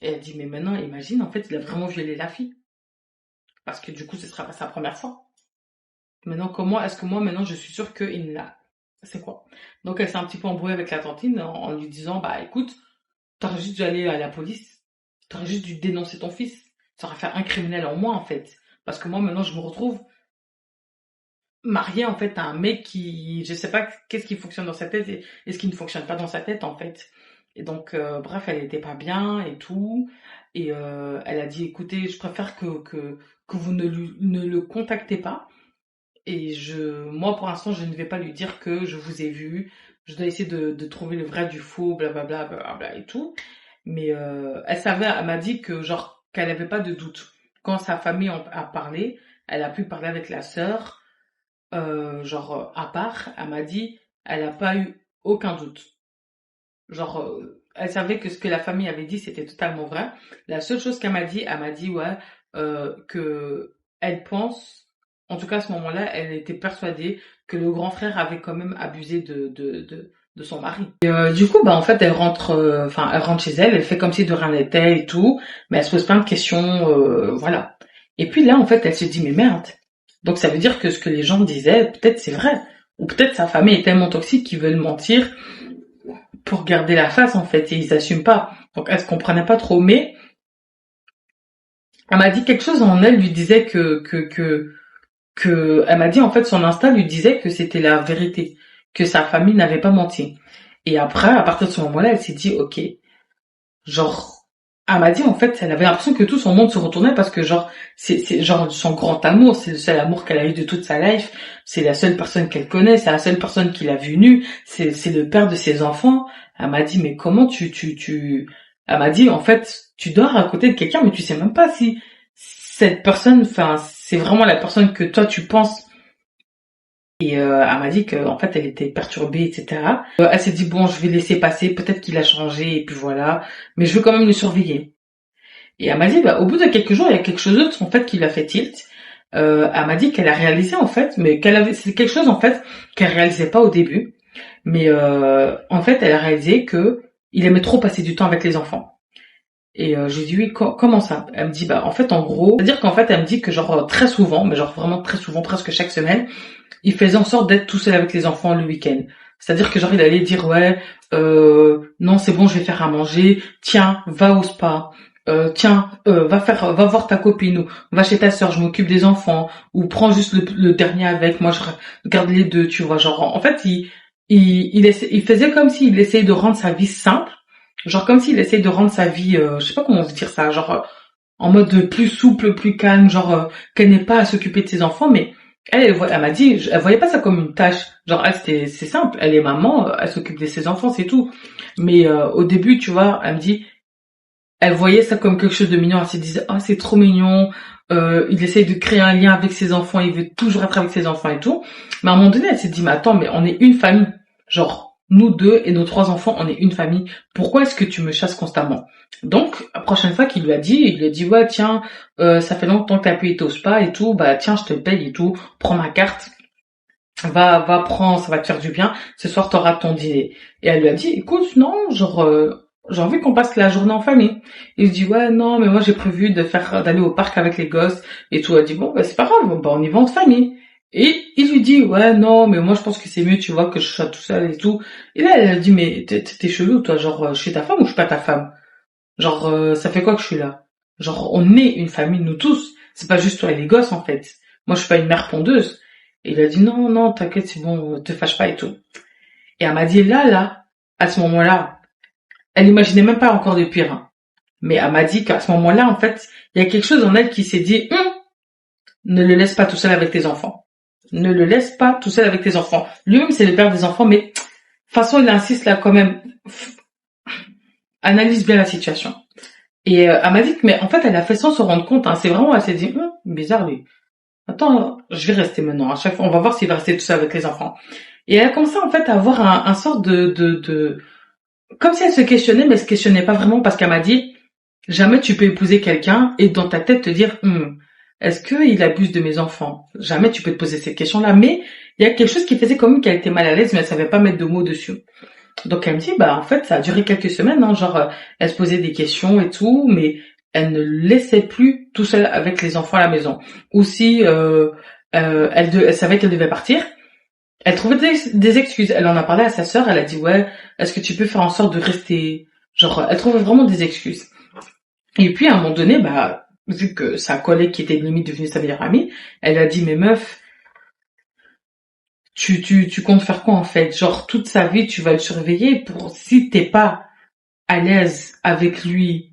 Et elle dit, mais maintenant, imagine, en fait, il a vraiment violé la fille. Parce que du coup, ce sera pas sa première fois. Maintenant, comment est-ce que moi, maintenant, je suis sûre qu'il l'a... C'est quoi? Donc elle s'est un petit peu embrouillée avec la tantine en lui disant, bah écoute, t'aurais juste dû aller à la police. T'aurais juste dû dénoncer ton fils. Ça aurait fait un criminel en moins, en fait. Parce que moi, maintenant, je me retrouve mariée, en fait, à un mec qui... Je sais pas qu'est-ce qui fonctionne dans sa tête et ce qui ne fonctionne pas dans sa tête, en fait. Et donc, bref, elle était pas bien et tout. Et elle a dit, écoutez, je préfère que vous ne le contactez pas. Et moi, pour l'instant, je ne vais pas lui dire que je vous ai vu. Je dois essayer de trouver le vrai du faux, blablabla, blablabla et tout. Mais elle m'a dit que genre qu'elle n'avait pas de doute. Quand sa famille a parlé, elle a pu parler avec la sœur, à part. Elle m'a dit, elle n'a pas eu aucun doute. Genre, elle savait que ce que la famille avait dit, c'était totalement vrai. La seule chose qu'elle m'a dit, elle m'a dit, ouais, que elle pense, en tout cas à ce moment-là, elle était persuadée que le grand frère avait quand même abusé de son mari. Et, du coup, bah en fait, elle rentre chez elle, elle fait comme si de rien n'était et tout, mais elle se pose plein de questions, voilà. Et puis là, en fait, elle se dit, mais merde. Donc ça veut dire que ce que les gens disaient, peut-être c'est vrai. Ou peut-être sa famille est tellement toxique qu'ils veulent mentir pour garder la face en fait et ils s'assument pas. Donc elle se comprenait pas trop, mais elle m'a dit quelque chose en elle lui disait que elle m'a dit en fait son instinct lui disait que c'était la vérité, que sa famille n'avait pas menti. Et après à partir de ce moment-là, elle s'est dit OK, genre elle m'a dit en fait, elle avait l'impression que tout son monde se retournait parce que genre c'est genre son grand amour, c'est le seul amour qu'elle a eu de toute sa life, c'est la seule personne qu'elle connaît, c'est la seule personne qui l'a vu nu, c'est le père de ses enfants. Elle m'a dit mais comment elle m'a dit en fait, tu dors à côté de quelqu'un mais tu sais même pas si cette personne enfin c'est vraiment la personne que toi tu penses. Et elle m'a dit que en fait elle était perturbée, etc. Elle s'est dit bon je vais laisser passer, peut-être qu'il a changé et puis voilà, mais je veux quand même le surveiller. Et elle m'a dit bah au bout de quelques jours il y a quelque chose d'autre en fait qui lui a fait tilt. Elle m'a dit qu'elle a réalisé en fait, mais c'est quelque chose en fait qu'elle réalisait pas au début, mais en fait elle a réalisé que il aimait trop passer du temps avec les enfants. Et je lui dis oui, comment ça? Elle me dit bah en fait en gros, c'est-à-dire qu'en fait elle me dit que genre très souvent, mais genre vraiment très souvent, presque chaque semaine, il faisait en sorte d'être tout seul avec les enfants le week-end. C'est-à-dire que genre il allait dire ouais, non c'est bon je vais faire à manger, tiens va au spa, tiens, va voir ta copine ou va chez ta sœur, je m'occupe des enfants ou prends juste le dernier avec moi, je garde les deux, tu vois. Genre, en fait, il faisait comme s'il essayait de rendre sa vie simple, genre comme s'il essayait de rendre sa vie, je sais pas comment dire ça, genre en mode plus souple, plus calme, genre qu'elle n'ait pas à s'occuper de ses enfants, mais elle m'a dit, elle voyait pas ça comme une tâche. Genre elle, c'est simple, elle est maman, elle s'occupe de ses enfants, c'est tout. Mais au début, tu vois, elle me dit, elle voyait ça comme quelque chose de mignon. Elle se disait, oh c'est trop mignon. Il essaye de créer un lien avec ses enfants, il veut toujours être avec ses enfants et tout. Mais à un moment donné, elle s'est dit, mais attends, mais on est une famille. Genre, nous deux et nos trois enfants, on est une famille. Pourquoi est-ce que tu me chasses constamment? Donc, la prochaine fois qu'il lui a dit, il lui a dit, ouais, tiens, ça fait longtemps que t'as pu être au spa et tout, bah tiens, je te paye et tout, prends ma carte, va prends, ça va te faire du bien. Ce soir, t'auras ton dîner. Et elle lui a dit, écoute, non, genre, j'ai envie qu'on passe la journée en famille. Il dit, ouais, non, mais moi j'ai prévu d'aller au parc avec les gosses et tout. Elle dit, bon, bah c'est pas grave, bah on y va en famille. Et il lui dit, ouais, non, mais moi je pense que c'est mieux, tu vois, que je sois tout seul et tout. Et là, elle a dit, mais t'es chelou, toi, genre, je suis ta femme ou je suis pas ta femme? Genre, ça fait quoi que je suis là? Genre, on est une famille, nous tous. C'est pas juste toi et les gosses, en fait. Moi, je suis pas une mère pondeuse. Et il a dit, non, non, t'inquiète, c'est bon, te fâche pas et tout. Et elle m'a dit, là, à ce moment-là, elle imaginait même pas encore de pire, hein. Mais elle m'a dit qu'à ce moment-là, en fait, il y a quelque chose en elle qui s'est dit, ne le laisse pas tout seul avec tes enfants. Ne le laisse pas tout seul avec tes enfants. Lui-même, c'est le père des enfants, mais de toute façon, il insiste là quand même. Analyse bien la situation. Et elle m'a dit que, mais en fait, elle a fait sans se rendre compte, hein. C'est vraiment, elle s'est dit, bizarre lui. Attends, je vais rester maintenant. À chaque fois, on va voir s'il va rester tout seul avec les enfants. Et elle a commencé en fait à avoir un sort de, comme si elle se questionnait, mais elle se questionnait pas vraiment parce qu'elle m'a dit, jamais tu peux épouser quelqu'un et dans ta tête te dire, est-ce qu'il abuse de mes enfants? Jamais tu peux te poser cette question-là. Mais il y a quelque chose qui faisait comme qu'elle était mal à l'aise, mais elle savait pas mettre de mots dessus. Donc elle me dit, bah en fait, ça a duré quelques semaines, hein, genre elle se posait des questions et tout, mais elle ne le laissait plus tout seul avec les enfants à la maison. Ou si elle savait qu'elle devait partir, elle trouvait des excuses. Elle en a parlé à sa sœur, elle a dit, ouais, est-ce que tu peux faire en sorte de rester... Genre, elle trouvait vraiment des excuses. Et puis à un moment donné, bah, vu que sa collègue qui était limite devenue sa meilleure amie, elle a dit, mais meuf, tu comptes faire quoi en fait? Genre toute sa vie tu vas le surveiller pour si t'es pas à l'aise avec lui,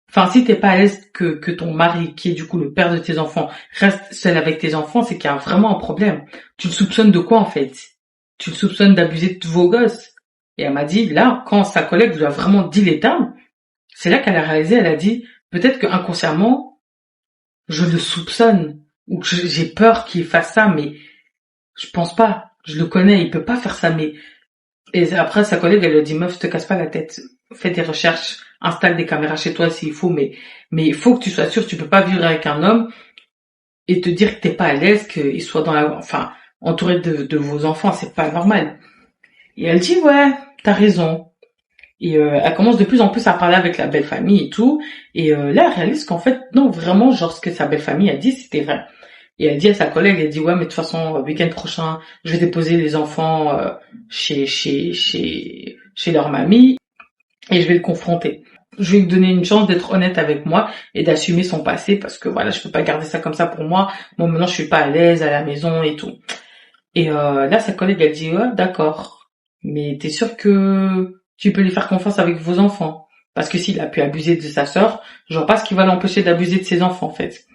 enfin si t'es pas à l'aise que ton mari, qui est du coup le père de tes enfants, reste seul avec tes enfants, c'est qu'il y a vraiment un problème. Tu le soupçonnes de quoi en fait? Tu le soupçonnes d'abuser de vos gosses? Et elle m'a dit là, quand sa collègue lui a vraiment dit les termes, c'est là qu'elle a réalisé, elle a dit peut-être que inconsciemment je le soupçonne ou que j'ai peur qu'il fasse ça, mais je pense pas. Je le connais, il peut pas faire ça, mais... Et après, sa collègue, elle lui a dit, meuf, te casse pas la tête. Fais des recherches, installe des caméras chez toi s'il faut, mais il faut que tu sois sûr, tu peux pas vivre avec un homme et te dire que t'es pas à l'aise, qu'il soit enfin, entouré de vos enfants, c'est pas normal. Et elle dit, ouais, t'as raison. Et elle commence de plus en plus à parler avec la belle famille et tout. Et là, elle réalise qu'en fait, non, vraiment, genre, ce que sa belle famille a dit, c'était vrai. Et elle dit à sa collègue, elle dit, ouais, mais de toute façon, week-end prochain, je vais déposer les enfants chez leur mamie et je vais le confronter. Je vais lui donner une chance d'être honnête avec moi et d'assumer son passé parce que voilà, je peux pas garder ça comme ça pour moi. Moi, maintenant, je suis pas à l'aise à la maison et tout. Et là, sa collègue, elle dit, ouais, d'accord. Mais t'es sûr que tu peux lui faire confiance avec vos enfants? Parce que s'il a pu abuser de sa sœur, je vois pas ce qui va l'empêcher d'abuser de ses enfants, en fait.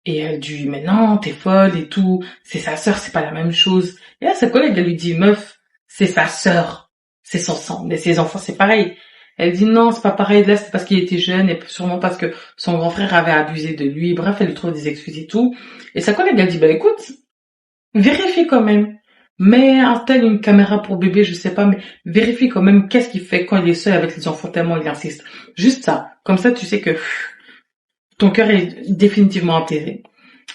Et elle dit, mais non, t'es folle et tout. C'est sa sœur, c'est pas la même chose. Et là, sa collègue, elle lui dit, meuf, c'est sa sœur. C'est son sang. Mais ses enfants, c'est pareil. Elle dit, non, c'est pas pareil. Là, c'est parce qu'il était jeune et sûrement parce que son grand frère avait abusé de lui. Bref, elle lui trouve des excuses et tout. Et sa collègue, elle dit, bah écoute, vérifie quand même. Mais installe une caméra pour bébé, je sais pas, mais vérifie quand même qu'est-ce qu'il fait quand il est seul avec les enfants tellement il insiste. Juste ça. Comme ça, tu sais que ton cœur est définitivement apaisé.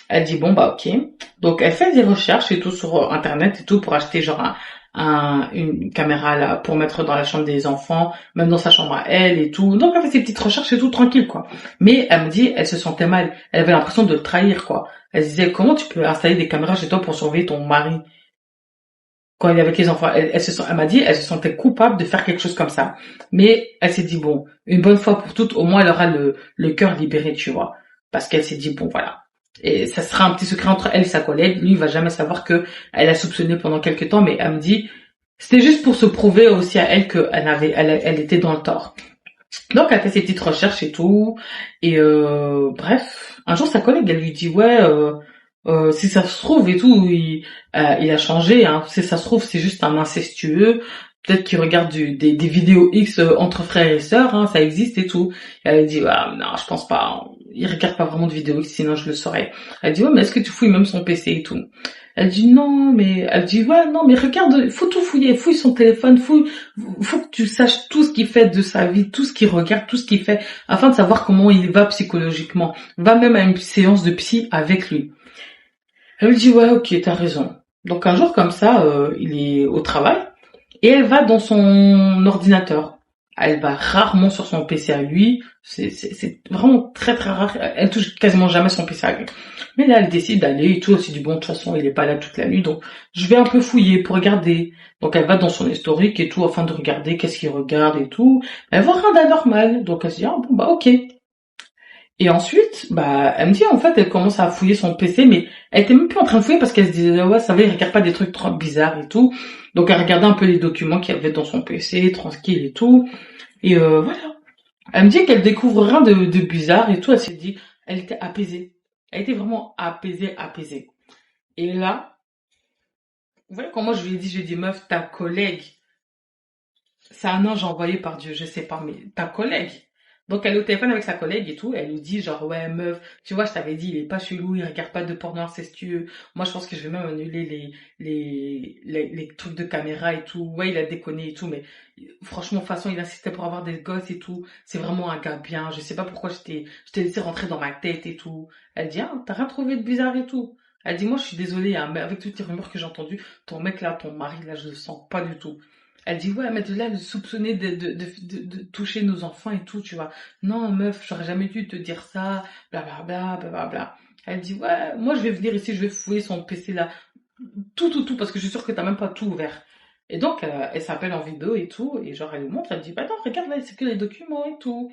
Elle dit bon bah ok. Donc elle fait des recherches et tout sur internet et tout pour acheter genre une caméra là pour mettre dans la chambre des enfants, même dans sa chambre à elle et tout. Donc elle fait ses petites recherches et tout tranquille quoi. Mais elle me dit elle se sentait mal. Elle avait l'impression de le trahir quoi. Elle se disait comment tu peux installer des caméras chez toi pour surveiller ton mari? quand elle est avec les enfants. Elle m'a dit, elle se sentait coupable de faire quelque chose comme ça. Mais elle s'est dit, bon, une bonne fois pour toutes, au moins elle aura le cœur libéré, tu vois. Parce qu'elle s'est dit, bon, voilà. Et ça sera un petit secret entre elle et sa collègue. Lui, il va jamais savoir que elle a soupçonné pendant quelques temps, mais elle me dit, c'était juste pour se prouver aussi à elle elle était dans le tort. Donc elle fait ses petites recherches et tout. Et bref, un jour sa collègue, elle lui dit, ouais, si ça se trouve et tout, il a changé. Hein. Si ça se trouve, c'est juste un incestueux. Peut-être qu'il regarde des vidéos X entre frères et sœurs, hein, ça existe et tout. Et elle dit, ah, non, je pense pas. Il regarde pas vraiment de vidéos X, sinon je le saurais. Elle dit, ouais, mais est-ce que tu fouilles même son PC et tout? Elle dit, non, mais, elle dit, ouais, non, mais regarde, faut tout fouiller, fouille son téléphone, faut que tu saches tout ce qu'il fait de sa vie, tout ce qu'il regarde, tout ce qu'il fait, afin de savoir comment il va psychologiquement. Va même à une séance de psy avec lui. Elle lui dit, ouais, ok, t'as raison. Donc un jour comme ça, il est au travail, et elle va dans son ordinateur. Elle va rarement sur son PC à lui. C'est vraiment très très rare. Elle touche quasiment jamais son PC à lui. Mais là, elle décide d'aller et tout. Elle s'est dit, bon, de toute façon, il est pas là toute la nuit. Donc, je vais un peu fouiller pour regarder. Donc, elle va dans son historique et tout afin de regarder qu'est-ce qu'il regarde et tout. Elle voit rien d'anormal. Donc, elle se dit, ah bon, bah ok. Et ensuite, bah, elle me dit, en fait, elle commence à fouiller son PC, mais elle était même plus en train de fouiller parce qu'elle se disait, ouais, ça va, il regarde pas des trucs trop bizarres et tout. Donc, elle regardait un peu les documents qu'il y avait dans son PC, tranquille et tout. Et voilà. Elle me dit qu'elle découvre rien de bizarre et tout. Elle s'est dit, elle était apaisée. Elle était vraiment apaisée, apaisée. Et là, vous voyez comment je lui ai dit, meuf, ta collègue, c'est un ange envoyé par Dieu, je sais pas, mais ta collègue. Donc elle est au téléphone avec sa collègue et tout, elle lui dit genre ouais meuf, tu vois je t'avais dit il est pas chelou, il regarde pas de porno incestueux. Moi je pense que je vais même annuler les trucs de caméra et tout. Ouais il a déconné et tout, mais franchement de toute façon il insistait pour avoir des gosses et tout. C'est vraiment un gars bien. Je sais pas pourquoi je t'ai laissé rentrer dans ma tête et tout. Elle dit ah t'as rien trouvé de bizarre et tout. Elle dit moi je suis désolée hein, mais avec toutes les rumeurs que j'ai entendues, ton mec là, ton mari là je le sens pas du tout. Elle dit, ouais, mais de là, de soupçonner de toucher nos enfants et tout, tu vois. Non, meuf, j'aurais jamais dû te dire ça, blablabla, blablabla. Elle dit, ouais, moi, je vais venir ici, je vais fouiller son PC là. Tout, parce que je suis sûre que t'as même pas tout ouvert. Et donc, elle s'appelle en vidéo et tout, et genre, elle lui montre, elle dit, bah non, regarde là, c'est que les documents et tout.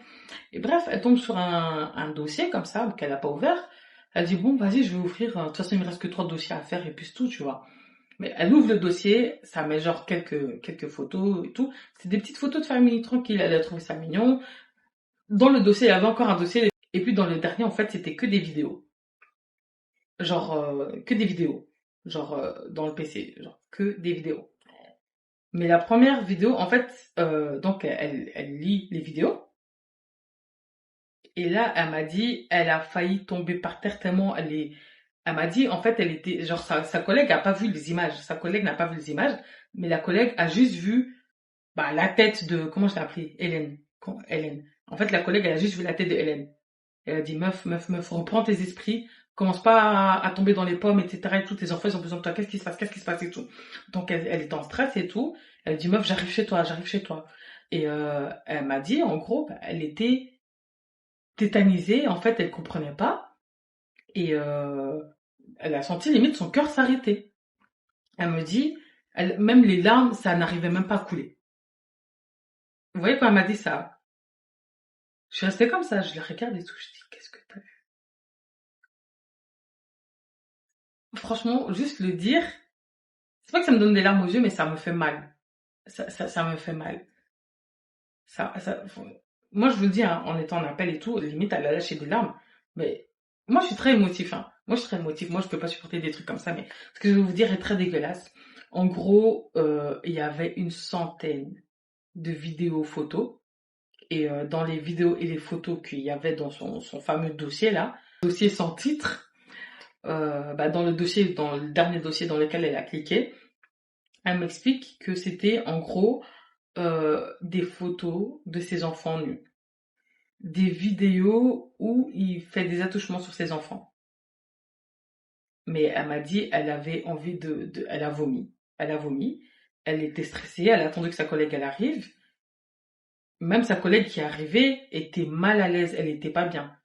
Et bref, elle tombe sur un dossier comme ça, qu'elle a pas ouvert. Elle dit, bon, vas-y, je vais ouvrir. De toute façon, il me reste que 3 dossiers à faire et puis c'est tout, tu vois. Mais elle ouvre le dossier, ça met genre quelques photos et tout. C'est des petites photos de famille tranquille, elle a trouvé ça mignon. Dans le dossier, il y avait encore un dossier. Et puis dans le dernier, en fait, c'était que des vidéos. Genre, que des vidéos. Genre, dans le PC. Genre, que des vidéos. Mais la première vidéo, en fait, donc elle lit les vidéos. Et là, elle m'a dit, elle a failli tomber par terre tellement elle est... Elle m'a dit, en fait, elle était... Genre, sa collègue a pas vu les images. Sa collègue n'a pas vu les images. Mais la collègue a juste vu bah, la tête de, comment je l'ai appelée? Hélène. Hélène. En fait, la collègue, elle a juste vu la tête de Hélène. Elle a dit, meuf, reprends tes esprits, commence pas à tomber dans les pommes, etc. Et tout, tes enfants, ils ont besoin de toi, qu'est-ce qui se passe et tout. Donc, elle est en stress et tout. Elle dit, meuf, j'arrive chez toi, j'arrive chez toi. Et elle m'a dit, en gros, bah, elle était tétanisée, en fait, elle comprenait pas. Et elle a senti limite son cœur s'arrêter. Elle me dit, même les larmes, ça n'arrivait même pas à couler. Vous voyez quand elle m'a dit ça? Je suis restée comme ça, je la regarde et tout, je dis, qu'est-ce que t'as vu? Franchement, juste le dire, c'est pas que ça me donne des larmes aux yeux, mais ça me fait mal. Ça me fait mal. Ça, ça, moi, je vous le dis, hein, en étant en appel et tout, limite, elle a lâché des larmes. Mais moi, je suis très émotif, hein. Moi, je suis très émotif. Moi, je peux pas supporter des trucs comme ça, mais ce que je vais vous dire est très dégueulasse. En gros, il y avait une centaine de vidéos photos. Et dans les vidéos et les photos qu'il y avait dans son fameux dossier là, dossier sans titre, bah dans le dossier, dans le dernier dossier dans lequel elle a cliqué, elle m'explique que c'était en gros des photos de ses enfants nus, des vidéos où il fait des attouchements sur ses enfants. Mais elle m'a dit, elle avait envie elle a vomi, elle était stressée, elle a attendu que sa collègue elle arrive. Même sa collègue qui est arrivée était mal à l'aise, elle était pas bien.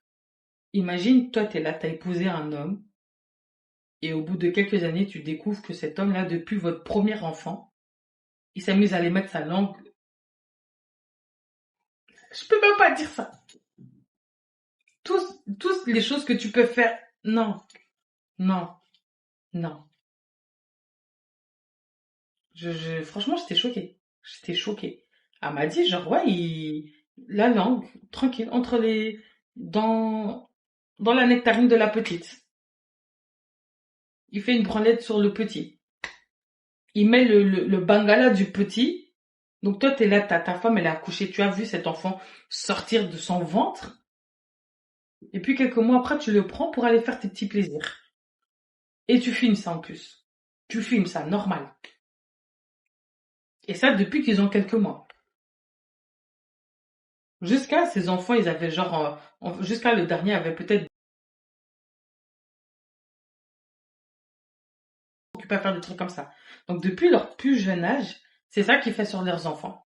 Imagine, toi t'es là, t'as épousé un homme Et au bout de quelques années, tu découvres que cet homme-là, depuis votre premier enfant, il s'amuse à aller mettre sa langue. Je peux même pas dire ça. Tous les choses que tu peux faire. Non, non, non. Franchement, j'étais choquée. J'étais choquée. Elle m'a dit, genre, ouais, la langue, tranquille, dans, dans la nectarine de la petite. Il fait une branlette sur le petit. Il met le bangala du petit. Donc toi, t'es là, ta femme, elle a accouché. Tu as vu cet enfant sortir de son ventre. Et puis quelques mois après, tu le prends pour aller faire tes petits plaisirs. Et tu filmes ça en plus. Tu filmes ça, normal. Et ça, depuis qu'ils ont quelques mois. Jusqu'à ces enfants, ils avaient genre... jusqu'à le dernier avait peut-être occupé à faire des trucs comme ça. Donc depuis leur plus jeune âge, c'est ça qu'ils font sur leurs enfants.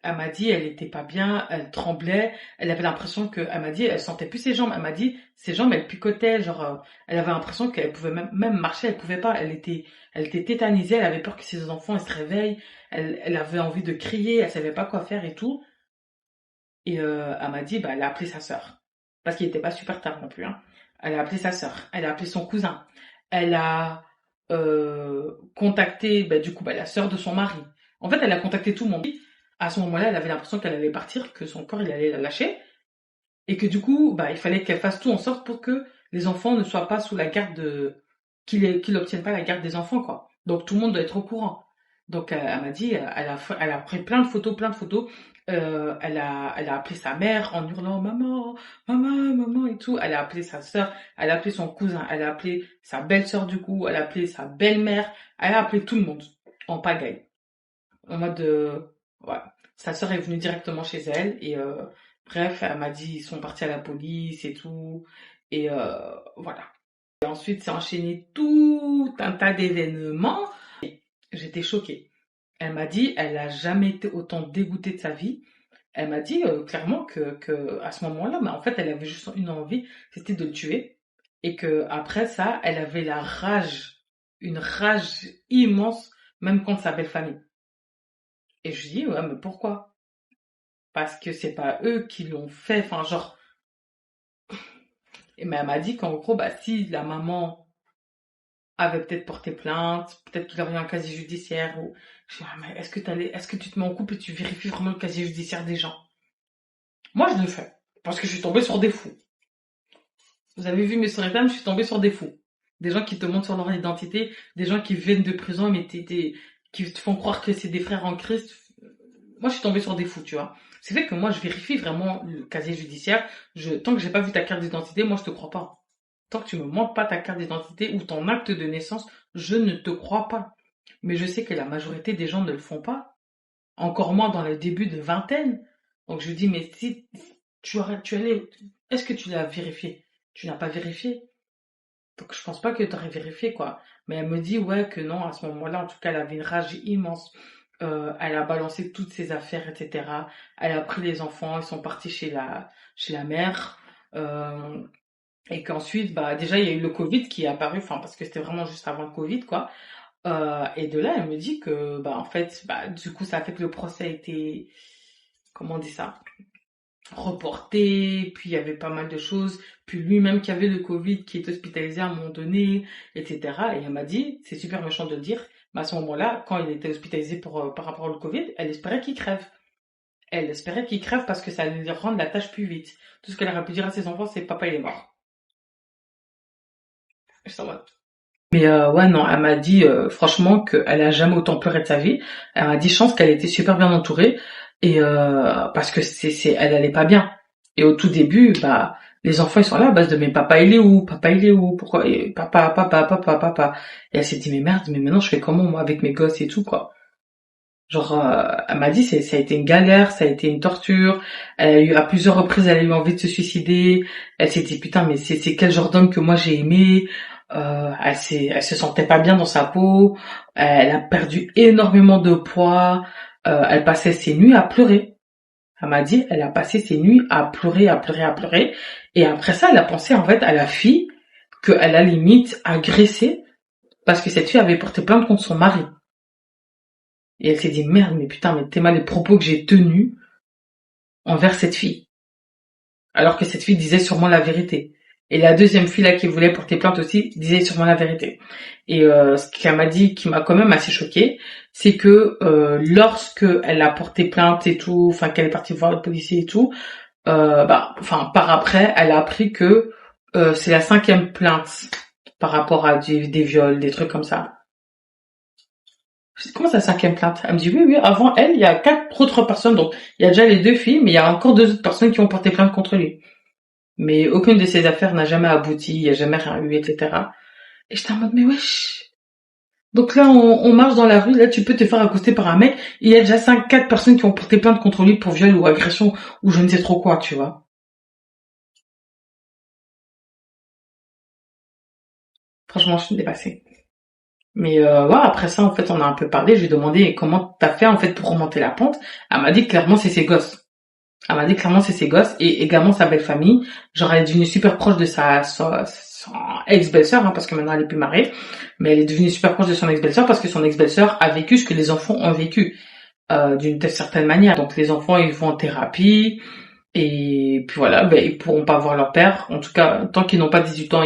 Elle m'a dit, elle était pas bien, elle tremblait, elle avait l'impression que, elle m'a dit, elle sentait plus ses jambes. Elle m'a dit, ses jambes, elles picotaient, genre, elle avait l'impression qu'elle pouvait même marcher, elle pouvait pas. Elle était tétanisée, elle avait peur que ses enfants, ils se réveillent. Elle avait envie de crier, elle savait pas quoi faire et tout. Et elle m'a dit, bah, elle a appelé sa sœur. Parce qu'il était pas super tard non plus, hein. Elle a appelé sa sœur, elle a appelé son cousin. Elle a contacté, bah, du coup, bah, la sœur de son mari. En fait, elle a contacté tout le monde. À ce moment-là, elle avait l'impression qu'elle allait partir, que son corps, il allait la lâcher. Et que du coup, bah, il fallait qu'elle fasse tout en sorte pour que les enfants ne soient pas sous la garde de... qu'ils obtiennent pas la garde des enfants, quoi. Donc tout le monde doit être au courant. Donc elle m'a dit, elle a pris plein de photos, plein de photos. Elle a appelé sa mère en hurlant maman, maman, maman et tout. Elle a appelé sa sœur, elle a appelé son cousin, elle a appelé sa belle-sœur du coup, elle a appelé sa belle-mère, elle a appelé tout le monde en pagaille. En mode, ouais. Sa sœur est venue directement chez elle et bref, elle m'a dit ils sont partis à la police et tout et voilà. Et ensuite, c'est enchaîné tout un tas d'événements. J'étais choquée. Elle m'a dit, elle a jamais été autant dégoûtée de sa vie. Elle m'a dit clairement que à ce moment-là, mais en fait, elle avait juste une envie, c'était de le tuer. Et que après ça, elle avait la rage, une rage immense, même contre sa belle famille. Et je lui dis, ouais, mais pourquoi? Parce que c'est pas eux qui l'ont fait, enfin, genre. Et mais elle m'a dit qu'en gros, bah, si la maman avait peut-être porté plainte, peut-être qu'il aurait eu un casier judiciaire, ou. Je dis, ah, mais est-ce que tu te mets en couple et tu vérifies vraiment le casier judiciaire des gens? Moi, je le fais. Parce que je suis tombée sur des fous. Vous avez vu mes stories time, je suis tombée sur des fous. Des gens qui te montrent sur leur identité, des gens qui viennent de prison, mais qui te font croire que c'est des frères en Christ. Moi, je suis tombée sur des fous, tu vois. C'est fait que moi, je vérifie vraiment le casier judiciaire. Tant que j'ai pas vu ta carte d'identité, moi, je te crois pas. Tant que tu me montres pas ta carte d'identité ou ton acte de naissance, je ne te crois pas. Mais je sais que la majorité des gens ne le font pas. Encore moins dans le début de vingtaine. Donc je dis, mais si tu allais, est-ce que tu l'as vérifié? Tu n'as pas vérifié. Donc je pense pas que tu aurais vérifié, quoi. Mais elle me dit, ouais, que non, à ce moment-là, en tout cas, elle avait une rage immense. Elle a balancé toutes ses affaires, etc. Elle a pris les enfants, ils sont partis chez la mère. Euh, et qu'ensuite, bah, déjà, il y a eu le Covid qui est apparu, enfin, parce que c'était vraiment juste avant le Covid, quoi. Et de là, elle me dit que, bah, en fait, bah, du coup, ça a fait que le procès a été, comment on dit ça, reporté, puis il y avait pas mal de choses, puis lui-même qui avait le Covid, qui est hospitalisé à un moment donné, etc. Et elle m'a dit, c'est super méchant de le dire, mais à ce moment-là, quand il était hospitalisé par rapport au Covid, elle espérait qu'il crève. Elle espérait qu'il crève parce que ça allait lui rendre la tâche plus vite. Tout ce qu'elle aurait pu dire à ses enfants, c'est papa, il est mort. Je suis en mode, mais ouais, non, elle m'a dit franchement qu'elle a jamais autant pleuré de sa vie. Elle m'a dit chance qu'elle était super bien entourée et parce que elle allait pas bien. Et au tout début, bah les enfants ils sont là à base de mais papa il est où? Papa il est où? Pourquoi? Et papa. Et elle s'est dit mais merde, mais maintenant je fais comment moi avec mes gosses et tout quoi. Genre elle m'a dit ça a été une galère, ça a été une torture. Elle a eu à plusieurs reprises elle a eu envie de se suicider. Elle s'est dit putain mais c'est quel genre d'homme que moi j'ai aimé. Elle se sentait pas bien dans sa peau. Elle a perdu énormément de poids. Elle passait ses nuits à pleurer. Elle m'a dit, elle a passé ses nuits à pleurer, à pleurer, à pleurer. Et après ça, elle a pensé en fait à la fille qu'elle a limite agressé parce que cette fille avait porté plainte contre son mari. Et elle s'est dit, merde, mais putain, mais t'es mal les propos que j'ai tenus envers cette fille. Alors que cette fille disait sûrement la vérité. Et la deuxième fille là qui voulait porter plainte aussi disait sûrement la vérité. Et ce qu'elle m'a dit, qui m'a quand même assez choquée, c'est que lorsque elle a porté plainte et tout, enfin qu'elle est partie voir le policier et tout, par après, elle a appris que c'est la 5e plainte par rapport à des viols, des trucs comme ça. Comment ça, 5e plainte? Elle me dit oui, avant elle, il y a 4 autres personnes, donc il y a déjà les 2 filles, mais il y a encore 2 autres personnes qui ont porté plainte contre lui. Mais aucune de ces affaires n'a jamais abouti, il n'y a jamais rien eu, etc. Et j'étais en mode, mais wesh. Donc là, on marche dans la rue, là, tu peux te faire accoster par un mec, et il y a déjà 4 personnes qui ont porté plainte contre lui pour viol ou agression, ou je ne sais trop quoi, tu vois. Franchement, je suis dépassée. Mais après ça, en fait, on a un peu parlé. Je lui ai demandé comment t'as fait en fait pour remonter la pente. Elle m'a dit clairement c'est ses gosses. Elle m'a dit clairement c'est ses gosses et également sa belle famille. Genre elle est devenue super proche de son ex-belle-sœur parce que maintenant elle est plus mariée. Mais elle est devenue super proche de son ex-belle-sœur parce que son ex-belle-sœur a vécu ce que les enfants ont vécu d'une certaine manière. Donc les enfants ils vont en thérapie et puis voilà, ils pourront pas voir leur père. En tout cas tant qu'ils n'ont pas 18 ans,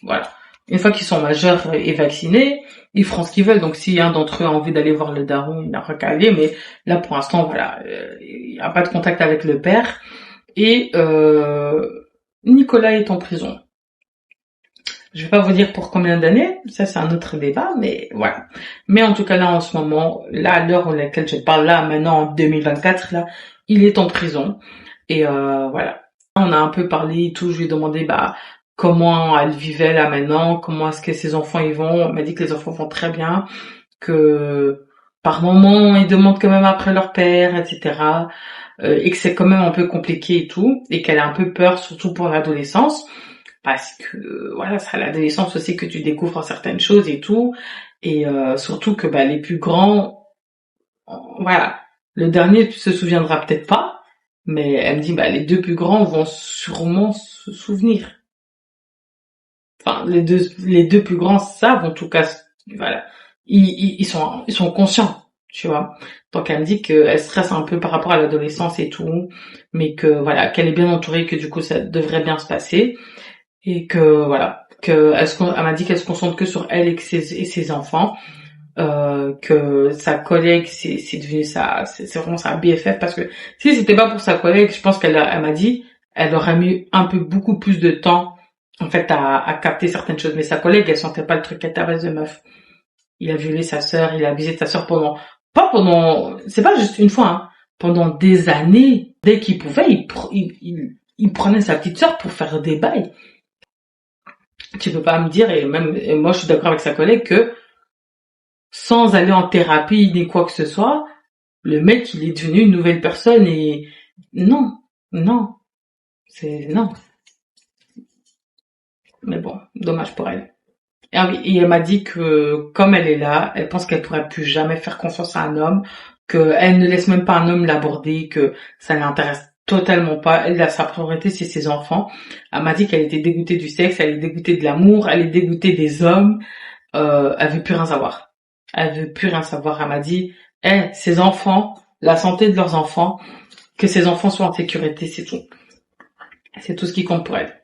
voilà. Une fois qu'ils sont majeurs et vaccinés, ils feront ce qu'ils veulent. Donc, si un d'entre eux a envie d'aller voir le daron, il n'a rien qu'à aller. Mais là, pour l'instant, voilà, il n'y a pas de contact avec le père. Et Nicolas est en prison. Je vais pas vous dire pour combien d'années, ça c'est un autre débat, mais voilà. Mais en tout cas là, en ce moment, là, à l'heure à laquelle je parle, là, maintenant en 2024, là, il est en prison. Et voilà. On a un peu parlé et tout, je lui ai demandé, comment elle vivait là maintenant, comment est-ce que ses enfants y vont. Elle m'a dit que les enfants vont très bien, que par moments ils demandent quand même après leur père, etc. Et que c'est quand même un peu compliqué et tout, et qu'elle a un peu peur, surtout pour l'adolescence, parce que voilà, c'est à l'adolescence aussi que tu découvres certaines choses et tout, et surtout que les plus grands, voilà, le dernier se souviendra peut-être pas, mais elle me dit les 2 plus grands vont sûrement se souvenir. Enfin, les deux plus grands savent, en tout cas, voilà. Ils sont conscients, tu vois. Donc, elle me dit qu'elle stresse un peu par rapport à l'adolescence et tout, mais que, voilà, qu'elle est bien entourée, que du coup, ça devrait bien se passer. Et que, voilà, elle m'a dit qu'elle se concentre que sur elle et ses enfants. Que sa collègue, c'est devenu c'est vraiment sa BFF parce que si c'était pas pour sa collègue, je pense elle m'a dit, elle aurait mis un peu beaucoup plus de temps en fait à capter certaines choses, mais sa collègue elle sentait pas le truc, elle tabasse de meuf. Il a violé sa sœur, il a abusé de sa sœur c'est pas juste une fois, hein, pendant des années. Dès qu'il pouvait, il prenait sa petite sœur pour faire des bails. Tu peux pas me dire, et moi je suis d'accord avec sa collègue, que sans aller en thérapie ni quoi que ce soit, le mec il est devenu une nouvelle personne et non, c'est non. Mais bon, dommage pour elle. Ah oui, et elle m'a dit que comme elle est là, elle pense qu'elle pourrait plus jamais faire confiance à un homme, qu'elle ne laisse même pas un homme l'aborder, que ça l'intéresse totalement pas. Elle a sa priorité, c'est ses enfants. Elle m'a dit qu'elle était dégoûtée du sexe, elle est dégoûtée de l'amour, elle est dégoûtée des hommes. Elle veut plus rien savoir. Elle veut plus rien savoir. Elle m'a dit, ses enfants, la santé de leurs enfants, que ses enfants soient en sécurité, c'est tout. C'est tout ce qui compte pour elle.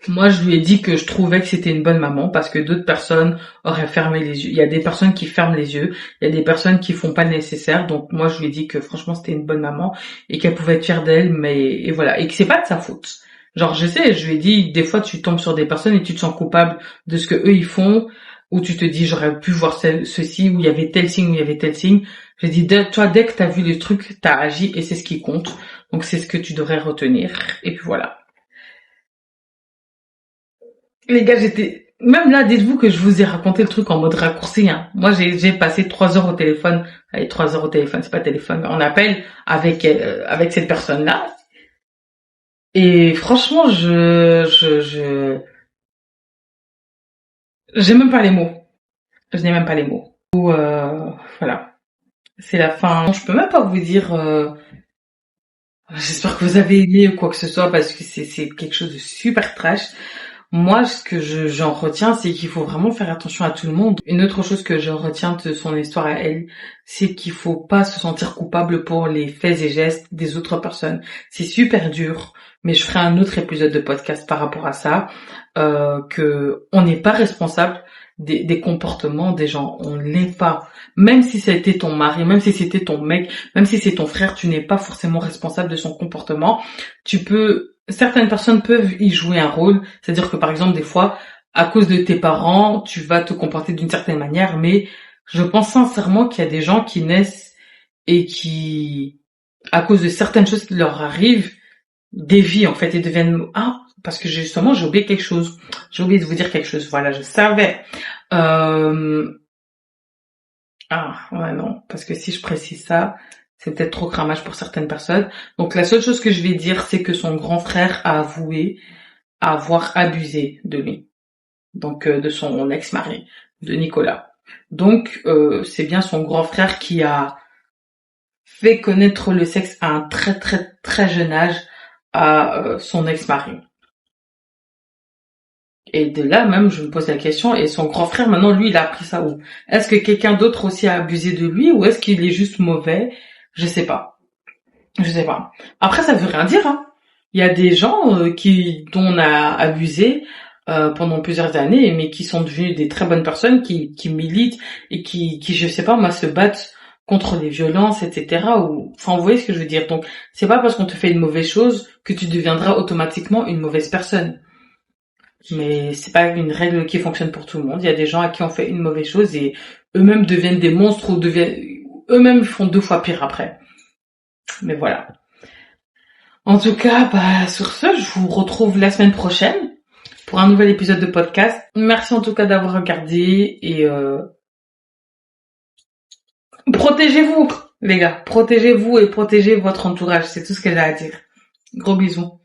Moi, je lui ai dit que je trouvais que c'était une bonne maman parce que d'autres personnes auraient fermé les yeux. Il y a des personnes qui ferment les yeux, il y a des personnes qui font pas le nécessaire. Donc moi, je lui ai dit que franchement, c'était une bonne maman et qu'elle pouvait être fière d'elle, et voilà, et que c'est pas de sa faute. Genre, je lui ai dit, des fois, tu tombes sur des personnes et tu te sens coupable de ce que eux ils font, ou tu te dis, j'aurais pu voir ceci, où il y avait tel signe, où il y avait tel signe. J'ai dit, toi, dès que t'as vu les trucs, t'as agi et c'est ce qui compte. Donc c'est ce que tu devrais retenir. Et puis voilà. Les gars, même là, dites-vous que je vous ai raconté le truc en mode raccourci, hein. Moi, j'ai passé 3 heures au téléphone. Allez, 3 heures au téléphone, c'est pas téléphone, on appelle avec cette personne-là. Et franchement, j'ai même pas les mots. Je n'ai même pas les mots. Ou, voilà. C'est la fin. Je peux même pas vous dire, j'espère que vous avez aimé ou quoi que ce soit parce que c'est quelque chose de super trash. Moi, ce que j'en retiens, c'est qu'il faut vraiment faire attention à tout le monde. Une autre chose que je retiens de son histoire à elle, c'est qu'il faut pas se sentir coupable pour les faits et gestes des autres personnes. C'est super dur, mais je ferai un autre épisode de podcast par rapport à ça, que on n'est pas responsable des comportements des gens. On l'est pas. Même si ça a été ton mari, même si c'était ton mec, même si c'est ton frère, tu n'es pas forcément responsable de son comportement. Certaines personnes peuvent y jouer un rôle, c'est-à-dire que par exemple des fois, à cause de tes parents, tu vas te comporter d'une certaine manière, mais je pense sincèrement qu'il y a des gens qui naissent et qui, à cause de certaines choses qui leur arrivent, dévient en fait et deviennent parce que justement j'ai oublié quelque chose, j'ai oublié de vous dire quelque chose, voilà, je savais. Ouais, non, parce que si je précise ça, c'est peut-être trop cramage pour certaines personnes. Donc la seule chose que je vais dire, c'est que son grand frère a avoué avoir abusé de lui, donc de son ex-mari, de Nicolas. Donc c'est bien son grand frère qui a fait connaître le sexe à un très très très jeune âge à son ex-mari. Et de là même, je me pose la question, et son grand frère, maintenant, lui, il a appris ça où? Est-ce que quelqu'un d'autre aussi a abusé de lui, ou est-ce qu'il est juste mauvais? Je sais pas. Je sais pas. Après, ça veut rien dire, hein. Il y a des gens dont on a abusé pendant plusieurs années, mais qui sont devenus des très bonnes personnes, qui militent et qui, je sais pas, moi, se battent contre les violences, etc. Enfin, vous voyez ce que je veux dire. Donc, c'est pas parce qu'on te fait une mauvaise chose que tu deviendras automatiquement une mauvaise personne. Mais c'est pas une règle qui fonctionne pour tout le monde. Il y a des gens à qui on fait une mauvaise chose et eux-mêmes deviennent des monstres ou eux-mêmes font 2 fois pire après. Mais voilà. En tout cas, sur ce, je vous retrouve la semaine prochaine pour un nouvel épisode de podcast. Merci en tout cas d'avoir regardé et protégez-vous, les gars. Protégez-vous et protégez votre entourage. C'est tout ce que j'ai à dire. Gros bisous.